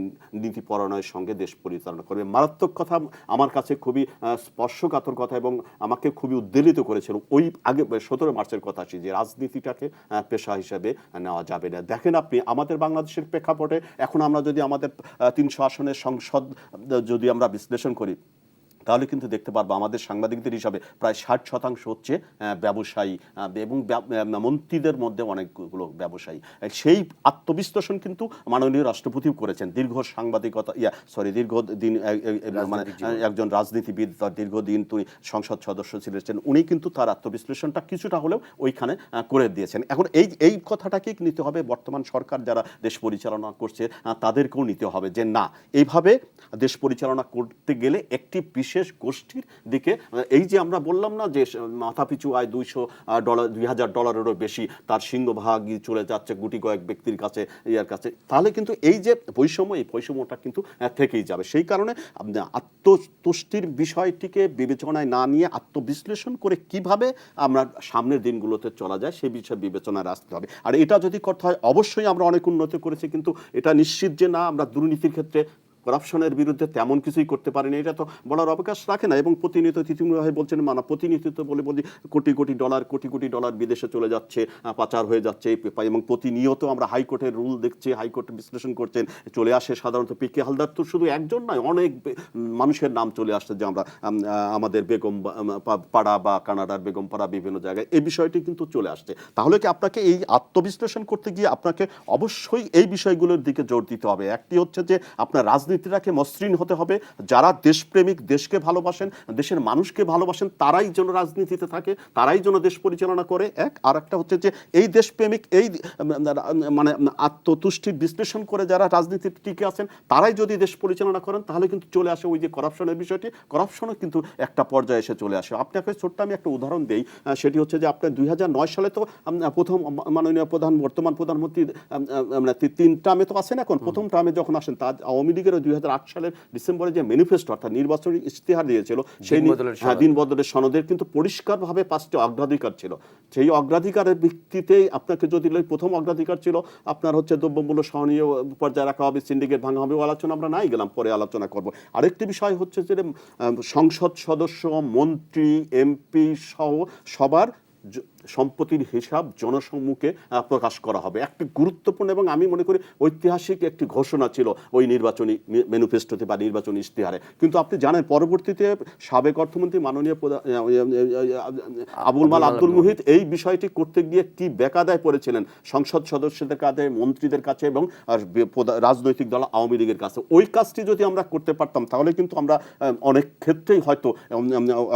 নীতিপরায়ণের সঙ্গে দেশ পরিচালনা করবে। মারাত্মক কথা, আমার কাছে খুবই স্পর্শকাতর কথা এবং আমাকে খুবই উদ্বেলিত করেছিল ওই আগে 17 মার্চের কথা, যে রাজনীতিটাকে পেশা হিসেবে নেওয়া যাবে না। দেখেন আপনি আমাদের বাংলাদেশের প্রেক্ষাপটে এখন আমরা যদি আমাদের 300 আসনের সংসদ যদি আমরা বিশ্লেষণ করি, তাহলে কিন্তু দেখতে পারবো আমাদের সাংবাদিকদের হিসাবে প্রায় 60% হচ্ছে ব্যবসায়ী এবং মন্ত্রীদের মধ্যে অনেকগুলো ব্যবসায়ী। সেই আত্মবিশ্লেষণ কিন্তু মাননীয় রাষ্ট্রপতিও করেছেন। দীর্ঘদিন মানে একজন রাজনীতিবিদ, দীর্ঘদিন তিনি সংসদ সদস্য ছিলেন, উনি কিন্তু তার আত্মবিশ্লেষণটা কিছুটা হলেও ওইখানে করে দিয়েছেন। এখন এই কথাটাকেই নিতে হবে বর্তমান সরকার যারা দেশ পরিচালনা করছে তাদেরকেও নিতে হবে যে না, এইভাবে দেশ পরিচালনা করতে গেলে একটি বিশেষ গোষ্ঠীর দিকে, এই যে আমরা বললাম না যে মাথাপিছু আয় $2,000 বেশি, তার সিংহভাগই চলে যাচ্ছে গুটি কয়েক ব্যক্তির কাছে, ইয়ার কাছে, তাহলে কিন্তু এই যে বৈষম্য, এই বৈষম্যটা কিন্তু থেকেই যাবে। সেই কারণে আত্মতুষ্টির বিষয়টিকে বিবেচনায় না নিয়ে আত্মবিশ্লেষণ করে কিভাবে আমরা সামনের দিনগুলোতে চলা যায় সেই বিষয়ে বিবেচনায় আসতে হবে। আর এটা যদি করতে হয়, অবশ্যই আমরা অনেক উন্নতি করেছি, কিন্তু এটা নিশ্চিত যে না আমরা দুর্নীতির ক্ষেত্রে, করাপশনের বিরুদ্ধে তেমন কিছুই করতে পারেনি, এটা তো বলার অবকাশ রাখে না। এবং প্রতিনিয়ত তিতিমুর ভাই বলছেন, প্রতিনিয়ত বলে কোটি কোটি ডলার বিদেশে চলে যাচ্ছে, পাচার হয়ে যাচ্ছে, এবং প্রতিনিয়ত আমরা হাইকোর্টের রুল দেখছি, হাইকোর্ট বিশ্লেষণ করছেন, চলে আসে সাধারণত পিকে হালদার তো শুধু একজন নয়, অনেক মানুষের নাম চলে আসছে, যে আমরা আমাদের বেগম পাড়া বা কানাডার বেগম পাড়া বিভিন্ন জায়গায় এই বিষয়টি কিন্তু চলে আসছে। তাহলে কি আপনাকে এই আত্মবিশ্লেষণ করতে গিয়ে আপনাকে অবশ্যই এই বিষয়গুলোর দিকে জোর দিতে হবে। একটি হচ্ছে যে আপনার রাজনীতিটাকে মসৃণ হতে হবে, যারা দেশপ্রেমিক, দেশকে ভালোবাসেন, দেশের মানুষকে ভালোবাসেন, তারাই যেন রাজনীতিতে থাকে, তারাই যেন দেশ পরিচালনা করে। আর একটা হচ্ছে যে এই দেশপ্রেমিক, এই মানে আত্মতুষ্টির বিশ্লেষণ করে যারা রাজনীতিতে টিকে আছেন, তারাই যদি দেশ পরিচালনা করেন, তাহলে কিন্তু চলে আসে ওই যে করাপশনের বিষয়টি, করাপশনও কিন্তু একটা পর্যায়ে এসে চলে আসে। আপনাকে ছোট্ট আমি একটা উদাহরণ দেই, সেটি হচ্ছে যে আপনার 2009 সালে তো প্রথম মাননীয় বর্তমান প্রধানমন্ত্রী 3 টার্মে তো আছেন, এখন প্রথম টার্মে যখন আসেন, তার আওয়ামী লীগের 2008 সালের ডিসেম্বরে যে ম্যানিফেস্টো অর্থাৎ নির্বাচনী ইশতেহার দিয়েছিল, সেই দিন বদলের সনদের কিন্তু পরিষ্কারভাবে 5টি অগ্রাধিকার ছিল। সেই অগ্রাধিকারের ভিত্তিতেই আপনাকে যদি প্রথম অগ্রাধিকার ছিল আপনার হচ্ছে দ্রব্যমূল্য সহনীয় পর্যায়ে রাখা হবে, সিন্ডিকেট ভাঙা হবে, আলোচনা আমরা নাই গেলাম, পরে আলোচনা করব। আরেকটি বিষয় হচ্ছে যে সংসদ সদস্য, মন্ত্রী, এমপি সহ সবার সম্পত্তির হিসাব জনসম্মুখে প্রকাশ করা হবে। একটি গুরুত্বপূর্ণ এবং আমি মনে করি ঐতিহাসিক একটি ঘোষণা ছিল ওই নির্বাচনী ম্যানিফেস্টোতে বা নির্বাচনী ইশতেহারে। কিন্তু আপনি জানেন পরবর্তীতে সাবেক অর্থমন্ত্রী মাননীয় আবুল মাল আব্দুল মুহিত এই বিষয়টি করতে গিয়ে কি বেকায়দায় পড়েছিলেন সংসদ সদস্যদের কাছে, মন্ত্রীদের কাছে এবং রাজনৈতিক দল আওয়ামী লীগের কাছে। ওই কাজটি যদি আমরা করতে পারতাম, তাহলে কিন্তু আমরা অনেক ক্ষেত্রেই হয়তো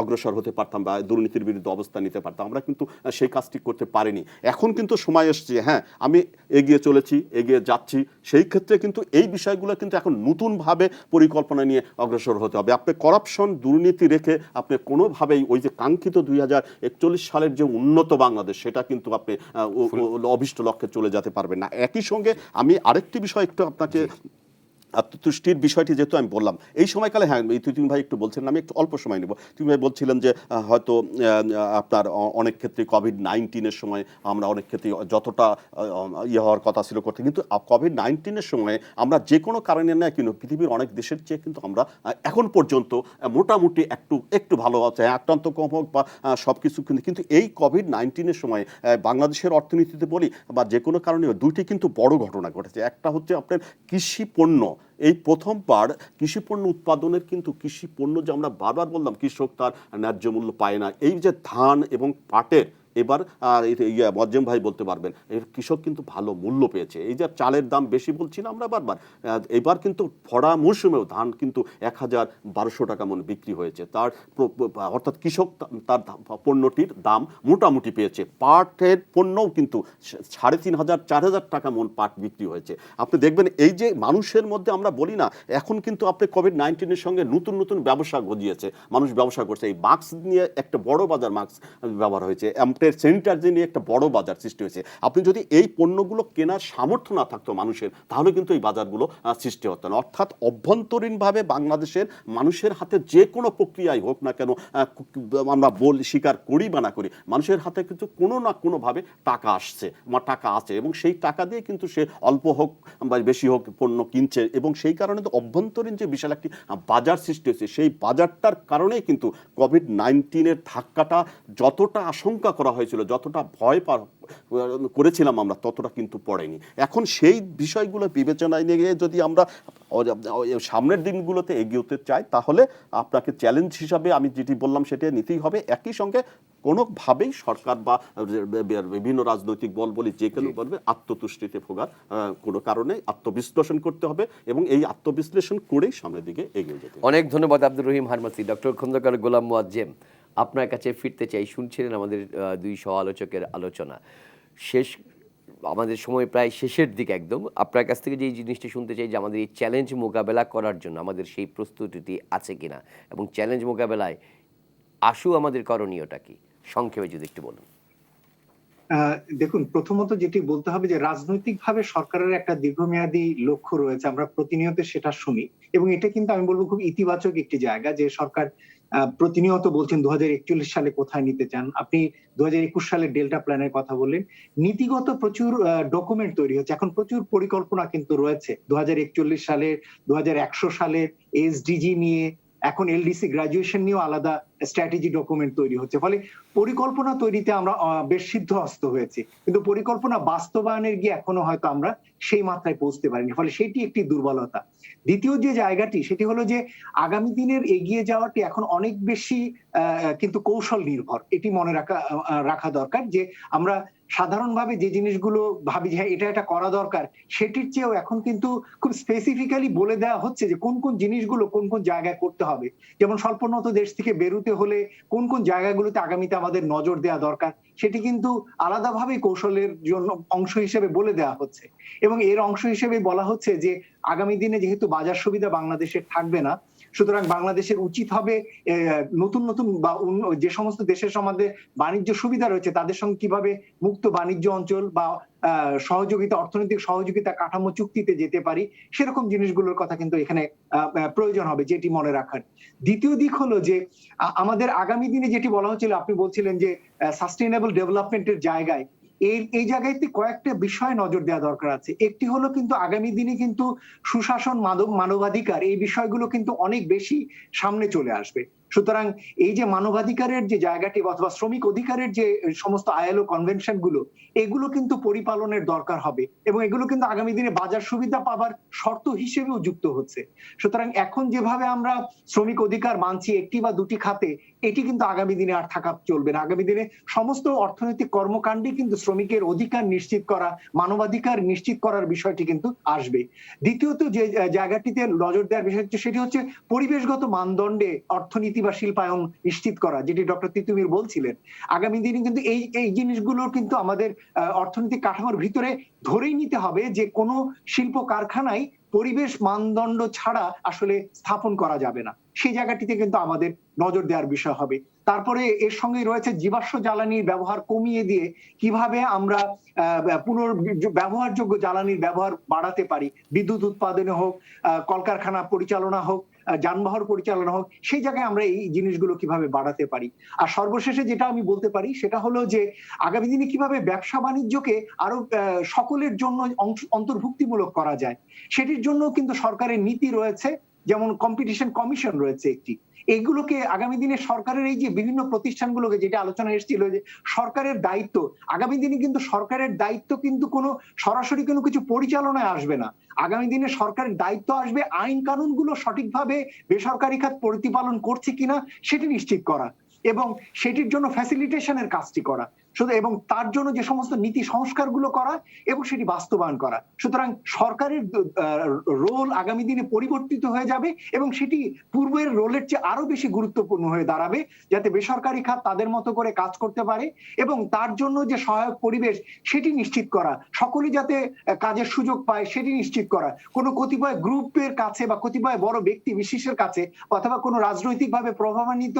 অগ্রসর হতে পারতাম বা দুর্নীতির বিরুদ্ধে অবস্থান নিতে পারতাম। আমরা কিন্তু সেই কাজটি করতে পারিনি। এখন কিন্তু সময় এসছে, হ্যাঁ আমি এগিয়ে চলেছি, এগিয়ে যাচ্ছি, সেই ক্ষেত্রে কিন্তু এই বিষয়গুলো কিন্তু এখন নতুনভাবে পরিকল্পনা নিয়ে অগ্রসর হতে হবে। আপনি করাপশন, দুর্নীতি রেখে আপনি কোনোভাবেই ওই যে কাঙ্ক্ষিত 2041 সালের যে উন্নত বাংলাদেশ, সেটা কিন্তু আপনি অভিষ্ট লক্ষ্যে চলে যেতে পারবেন না। একই সঙ্গে আমি আরেকটি বিষয় একটু আপনাকে আত্মতুষ্টির বিষয়টি যেহেতু আমি বললাম এই সময়কালে, হ্যাঁ তুমি ভাই একটু বলছিলেন, আমি একটু অল্প সময় নেব। তুমি ভাই বলছিলেন যে হয়তো আপনার অনেক ক্ষেত্রে কোভিড-19 সময় আমরা অনেক ক্ষেত্রে যতটা ইয়ে হওয়ার কথা ছিল করতে, কিন্তু কোভিড-19 সময় আমরা যে কোনো কারণে না কিন্তু পৃথিবীর অনেক দেশের চেয়ে কিন্তু আমরা এখন পর্যন্ত মোটামুটি একটু ভালো আছে, আক্রান্ত কম হোক বা সব কিছু, কিন্তু এই কোভিড-19 সময় বাংলাদেশের অর্থনীতিতে বলি বা যে কোনো কারণে দুইটি কিন্তু বড় ঘটনা ঘটেছে। একটা হচ্ছে আপনার কৃষি পণ্য, এই প্রথমবার কৃষি পণ্য উৎপাদনের কিন্তু কৃষি পণ্য যে আমরা বারবার বললাম কৃষক তার ন্যায্য মূল্য পায় না, এই যে ধান এবং পাটের এবার মজ্জেম ভাই বলতে পারবেন এর কৃষক কিন্তু ভালো মূল্য পেয়েছে। এই যে চালের দাম বেশি বলছি না আমরা বারবার, এবার কিন্তু ভরা মৌসুমেও ধান কিন্তু ১,১২০০ টাকা মন বিক্রি হয়েছে, তার অর্থাৎ কৃষক তার পণ্যটির দাম মোটামুটি পেয়েছে। পাটের পণ্যও কিন্তু ৩,৫০০ ৪,০০০ টাকা মন পাট বিক্রি হয়েছে। আপনি দেখবেন এই যে মানুষের মধ্যে আমরা বলি না এখন কিন্তু আপনি কোভিড-19 সঙ্গে নতুন নতুন ব্যবসা গজিয়েছে, মানুষ ব্যবসা করছে। এই মাস্ক নিয়ে একটা বড় বাজার মাস্ক ব্যবহার হয়েছে, স্যানিটাইজার নিয়ে একটা বড় বাজার সৃষ্টি হয়েছে। আপনি যদি এই পণ্যগুলো কেনার সামর্থ্য না থাকতো মানুষের, তাহলে কিন্তু এই বাজারগুলো সৃষ্টি হতো না। অর্থাৎ অভ্যন্তরীণভাবে বাংলাদেশের মানুষের হাতে যে কোনো প্রক্রিয়াই হোক না কেন, আমরা স্বীকার করি বা না করি, মানুষের হাতে কিন্তু কোনো না কোনোভাবে টাকা আসছে বা টাকা আছে, এবং সেই টাকা দিয়ে কিন্তু সে অল্প হোক বা বেশি হোক পণ্য কিনছে, এবং সেই কারণে তো অভ্যন্তরীণ যে বিশাল একটি বাজার সৃষ্টি হয়েছে, সেই বাজারটার কারণেই কিন্তু কোভিড-19 ধাক্কাটা যতটা আশঙ্কা করা হয়েছিল, যতটা ভয় করেছিলাম আমরা, ততটা কিন্তু পড়েনি। এখন সেই বিষয়গুলো বিবেচনায় নিয়ে যদি আমরা সামনের দিনগুলোতে এগিয়ে হতে চাই, তাহলে আপনাকে চ্যালেঞ্জ হিসাবে আমি যেটি বললাম সেটা নিতেই হবে। একই সঙ্গে কোনোভাবেই সরকার বা বিভিন্ন রাজনৈতিক দল বলি যে কেন বলবে আত্মতুষ্টিতে ভোগার কোনো কারণে আত্মবিশ্লেষণ করতে হবে, এবং এই আত্মবিশ্লেষণ করেই সামনের দিকে এগিয়ে যেতে হবে। অনেক ধন্যবাদ আব্দুর রহিম হারমাসি। ডক্টর খন্দকার গোলাম মোয়াজ্জেম, আপনার কাছে ফিরতে চাই। শুনছিলেন আমাদের দুই সহ আলোচকের আলোচনা। আমাদের সময় প্রায় শেষের দিকে একদম। আপনার কাছ থেকে যে জিনিসটি শুনতে চাই যে আমাদের এই চ্যালেঞ্জ মোকাবেলা করার জন্য আমাদের সেই প্রস্তুতিটি আছে কিনা, এবং চ্যালেঞ্জ মোকাবেলায় আশু আমাদের করণীয়টা কি, সংক্ষেপে যদি একটু বলুন। দেখুন, প্রথমত যেটি বলতে হবে যে রাজনৈতিকভাবে সরকারের একটা দীর্ঘমেয়াদী লক্ষ্য রয়েছে, আমরা প্রতিনিয়ত সেটা শুনি, এবং এটা কিন্তু আমি বলবো খুব ইতিবাচক একটি জায়গা যে সরকার প্রতিনিয়ত বলছেন ২০৪১ সালে কোথায় নিতে চান। আপনি ২০২১ সালে ডেল্টা প্ল্যানের কথা বললেন। নীতিগত প্রচুর ডকুমেন্ট তৈরি হচ্ছে, এখন প্রচুর পরিকল্পনা কিন্তু রয়েছে। ২০৪১ সালে, ২১০০ সালে এসডিজি নিয়ে, এখন এলডিসি গ্রাজুয়েশন নিয়েও আলাদা স্ট্র্যাটেজি ডকুমেন্ট তৈরি হচ্ছে। ফলে পরিকল্পনা তৈরিতে আমরা বেশ সিদ্ধহস্ত হয়েছি, কিন্তু পরিকল্পনা বাস্তবায়নের গিয়ে এখনো হয়তো আমরা সেই মাত্রায় পৌঁছতে পারিনি। ফলে সেটি একটি দুর্বলতা। দ্বিতীয় যে জায়গাটি, সেটি হলো যে আগামী দিনের এগিয়ে যাওয়াটি এখন অনেক বেশি কিন্তু কৌশল নির্ভর। এটি মনে রাখা দরকার যে আমরা সাধারণভাবে যে জিনিসগুলো ভাবি যে এটা করা দরকার, সেটির চেয়েও এখন কিন্তু খুব স্পেসিফিক্যালি বলে দেওয়া হচ্ছে যে কোন কোন জিনিসগুলো কোন কোন জায়গায় করতে হবে। যেমন স্বল্পোন্নত দেশ থেকে বেরোতে হলে কোন কোন জায়গাগুলোতে আগামীতে আমাদের নজর দেওয়া দরকার, সেটি কিন্তু আলাদাভাবে কৌশলের জন্য অংশ হিসেবে বলে দেওয়া হচ্ছে। এবং এর অংশ হিসেবে বলা হচ্ছে যে আগামী দিনে যেহেতু বাজার সুবিধা বাংলাদেশের থাকবে না, সুতরাং বাংলাদেশের উচিত হবে নতুন নতুন বা যে সমস্ত দেশের সমাজে বাণিজ্য সুবিধা রয়েছে তাদের সঙ্গে কিভাবে মুক্ত বাণিজ্য অঞ্চল বা সহযোগিতা, অর্থনৈতিক সহযোগিতা কাঠামো চুক্তিতে যেতে পারি, সেরকম জিনিসগুলোর কথা কিন্তু এখানে প্রয়োজন হবে, যেটি মনে রাখার। দ্বিতীয় দিক হলো যে আমাদের আগামী দিনে যেটি বলা হচ্ছিল, আপনি বলছিলেন যে সাস্টেইনেবল ডেভেলপমেন্টের জায়গায় এই জায়গাতে কয়েকটা বিষয় নজর দেওয়া দরকার আছে। একটি হলো কিন্তু আগামী দিনে কিন্তু সুশাসন, মানবাধিকার, এই বিষয়গুলো কিন্তু অনেক বেশি সামনে চলে আসবে। সুতরাং এই যে মানবাধিকারের যে জায়গাটি অথবা শ্রমিক অধিকারের যে সমস্ত আইএলও কনভেনশন গুলো, এগুলো কিন্তু পরিপালনের দরকার হবে, এবং এগুলো কিন্তু আগামী দিনে বাজার সুবিধা পাবার শর্ত হিসেবেও যুক্ত হচ্ছে। সুতরাং এখন যেভাবে আমরা শ্রমিক অধিকার মানছি একটি বা দুটি খাতে, এটি কিন্তু আগামী দিনে আর থাকা চলবে না। আগামী দিনে সমস্ত অর্থনৈতিক কর্মকাণ্ডে কিন্তু শ্রমিকের অধিকার নিশ্চিত করা, মানবাধিকার নিশ্চিত করার বিষয়টি কিন্তু আসবে। দ্বিতীয়ত যে জায়গাটিতে নজর দেওয়ার বিষয় হচ্ছে, সেটি হচ্ছে পরিবেশগত মানদণ্ডে অর্থনীতি বা শিল্পায়ন নিশ্চিত করা, যেটি ডক্টর তিতুমির বলছিলেন। আগামী দিনে কিন্তু এই জিনিসগুলো কিন্তু আমাদের অর্থনৈতিক কাঠামোর ভিতরে ধরেই নিতে হবে যে কোনো শিল্প কারখানায় পরিবেশ মানদণ্ড ছাড়া আসলে স্থাপন করা যাবে না। সেই জায়গাটিতে কিন্তু আমাদের নজর দেওয়ার বিষয় হবে। তারপরে এর সঙ্গে রয়েছে জীবাশ্ম জ্বালানির ব্যবহার কমিয়ে দিয়ে কিভাবে আমরা ব্যবহারযোগ্য জ্বালানির ব্যবহার বাড়াতে পারি, বিদ্যুৎ উৎপাদনে হোক, কলকারখানা পরিচালনা হোক, যানবাহন পরিচালনা হোক, সেই জায়গায় আমরা এই জিনিসগুলো কিভাবে বাড়াতে পারি। আর সর্বশেষে যেটা আমি বলতে পারি সেটা হলো যে আগামী দিনে কিভাবে ব্যবসা বাণিজ্যকে আরো সকলের জন্য অন্তর্ভুক্তিমূলক করা যায়, সেটির জন্য কিন্তু সরকারের নীতি রয়েছে, যেমন কম্পিটিশন কমিশন রয়েছে একটি। এগুলোকে আগামী দিনে সরকারের এই যে বিভিন্ন প্রতিষ্ঠানগুলোকে, যেটা আলোচনা এসেছিল যে সরকারের দায়িত্ব, আগামী দিনে কিন্তু সরকারের দায়িত্ব কিন্তু কোনো সরাসরি কোনো কিছু পরিচালনায় আসবে না। আগামী দিনে সরকারের দায়িত্ব আসবে আইন কানুনগুলো সঠিকভাবে বেসরকারি খাত প্রতিপালন করছে কিনা সেটি নিশ্চিত করা, এবং সেটির জন্য ফ্যাসিলিটেশনের কাজটি করা শুধু, এবং তার জন্য যে সমস্ত নীতি সংস্কারগুলো করা এবং সেটি বাস্তবায়ন করা। সুতরাং সরকারের রোল আগামী দিনে পরিবর্তিত হয়ে যাবে এবং সেটি পূর্বের রোলের চেয়ে আরো বেশি গুরুত্বপূর্ণ হয়ে দাঁড়াবে, যাতে বেসরকারি খাত তাদের মতো করে কাজ করতে পারে এবং তার জন্য যে সহায়ক পরিবেশ সেটি নিশ্চিত করা, সকলেই যাতে কাজের সুযোগ পায় সেটি নিশ্চিত করা, কোনো কতিপয় গ্রুপের কাছে বা কতিপয় বড় ব্যক্তি বিশেষের কাছে অথবা কোনো রাজনৈতিকভাবে প্রভাবান্বিত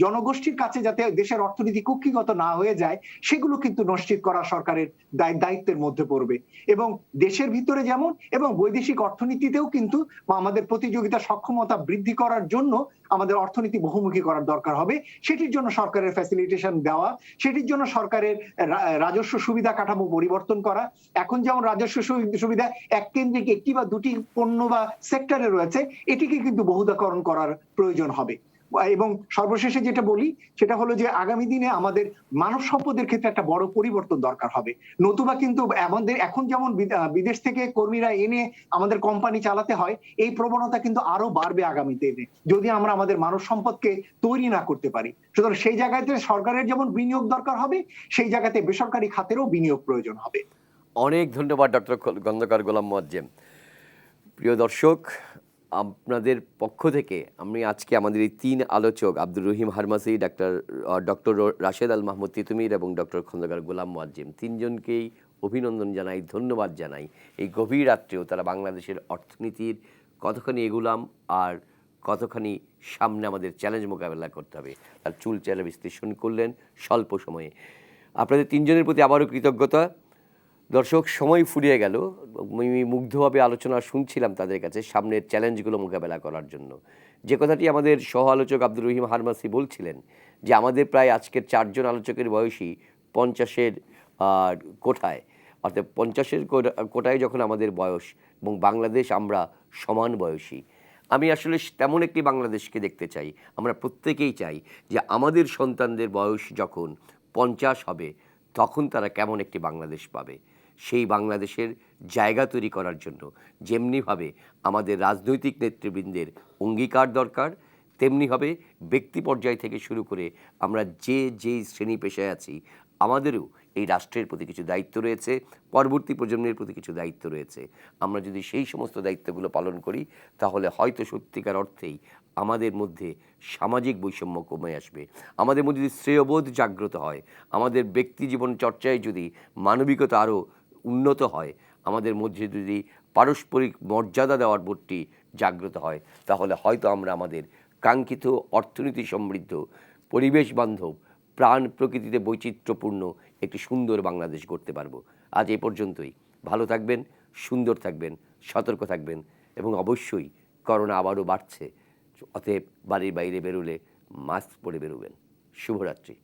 জনগোষ্ঠীর কাছে যাতে দেশের অর্থনীতি কুক্ষিগত না হয়ে যায়, সেগুলো কিন্তু নিশ্চিত করা সরকারের দায়িত্বের মধ্যে পড়বে। এবং দেশের ভিতরে যেমন এবং বৈদেশিক অর্থনীতিতেও কিন্তু আমাদের প্রতিযোগিতা সক্ষমতা বৃদ্ধি করার জন্য আমাদের অর্থনীতি বহুমুখী করার দরকার হবে। সেটির জন্য সরকারের ফ্যাসিলিটেশন দেওয়া, সেটির জন্য সরকারের রাজস্ব সুবিধা কাঠামো পরিবর্তন করা। এখন যেমন রাজস্ব সুবিধা এক কেন্দ্রিক একটি বা দুটি পণ্য বা সেক্টরে রয়েছে, এটিকে কিন্তু বহুদাকরণ করার প্রয়োজন হবে। এবং সর্বশেষে যেটা বলি সেটা হলো যে আগামী দিনে আমাদের মানব সম্পদের ক্ষেত্রে একটা বড় পরিবর্তন দরকার হবে, নতুবা কিন্তু আমাদের এখন যেমন বিদেশ থেকে কর্মীরা এনে আমাদের কোম্পানি চালাতে হয়, এই প্রবণতা কিন্তু আরো বাড়বে আগামীতে যদি আমরা আমাদের মানব সম্পদকে তৈরি না করতে পারি। সুতরাং সেই জায়গাতে সরকারের যেমন বিনিয়োগ দরকার হবে, সেই জায়গাতে বেসরকারি খাতেরও বিনিয়োগ প্রয়োজন হবে। অনেক ধন্যবাদ ডক্টর খন্দকার গোলাম মোয়াজ্জেম। প্রিয় দর্শক, আপনাদের পক্ষ থেকে আমি আজকে আমাদের এই 3 আলোচক আব্দুর রহিম হারমাসি, ডক্টর রাশেদ আল মাহমুদ তিতুমির এবং ডক্টর খন্দকার গোলাম মোয়াজ্জেম, 3 জনকেই অভিনন্দন জানাই, ধন্যবাদ জানাই। এই গভীর রাত্রেও তারা বাংলাদেশের অর্থনীতির কতখানি এগুলাম আর কতখানি সামনে আমাদের চ্যালেঞ্জ মোকাবেলা করতে হবে তার চুলচেরা বিশ্লেষণ করলেন স্বল্প সময়ে। আপনাদের 3 জনের প্রতি আবারও কৃতজ্ঞতা। দর্শক, সময় ফুরিয়ে গেল, আমি মুগ্ধভাবে আলোচনা শুনছিলাম তাদের কাছে সামনের চ্যালেঞ্জগুলো মোকাবেলা করার জন্য। যে কথাটি আমাদের সহ আলোচক আব্দুর রহিম হারমাসি বলছিলেন যে আমাদের প্রায় আজকের 4 জন আলোচকের বয়সী 50-এর কোঠায়, অর্থাৎ 50-এর কোটায় যখন আমাদের বয়স এবং বাংলাদেশ আমরা সমান বয়সী। আমি আসলে তেমন একটি বাংলাদেশকে দেখতে চাই। আমরা প্রত্যেকেই চাই যে আমাদের সন্তানদের বয়স যখন 50 হবে তখন তারা কেমন একটি বাংলাদেশ পাবে। সেই বাংলাদেশের জায়গা তৈরি করার জন্য যেমনিভাবে আমাদের রাজনৈতিক নেতৃবৃন্দের অঙ্গীকার দরকার, তেমনিভাবে ব্যক্তি পর্যায় থেকে শুরু করে আমরা যেই শ্রেণী পেশায় আছি আমাদেরও এই রাষ্ট্রের প্রতি কিছু দায়িত্ব রয়েছে, পরবর্তী প্রজন্মের প্রতি কিছু দায়িত্ব রয়েছে। আমরা যদি সেই সমস্ত দায়িত্বগুলো পালন করি তাহলে হয়তো সত্যিকার অর্থেই আমাদের মধ্যে সামাজিক বৈষম্য কমে আসবে, আমাদের মধ্যে যদি শ্রেয়বোধ জাগ্রত হয়, আমাদের ব্যক্তি জীবন চর্চায় যদি মানবিকতা আরও উন্নত হয়, আমাদের মধ্যে যদি পারস্পরিক মর্যাদা দেওয়ার বোধটি জাগ্রত হয়, তাহলে হয়তো আমরা আমাদের কাঙ্ক্ষিত অর্থনীতি সমৃদ্ধ, পরিবেশ বান্ধব, প্রাণ প্রকৃতিতে বৈচিত্র্যপূর্ণ একটি সুন্দর বাংলাদেশ গড়তে পারবো। আজ এই পর্যন্তই। ভালো থাকবেন, সুন্দর থাকবেন, সতর্ক থাকবেন এবং অবশ্যই করোনা আবারও বাড়ছে, অতএব বাড়ির বাইরে বেরোলে মাস্ক পরে বেরোবেন। শুভরাত্রি।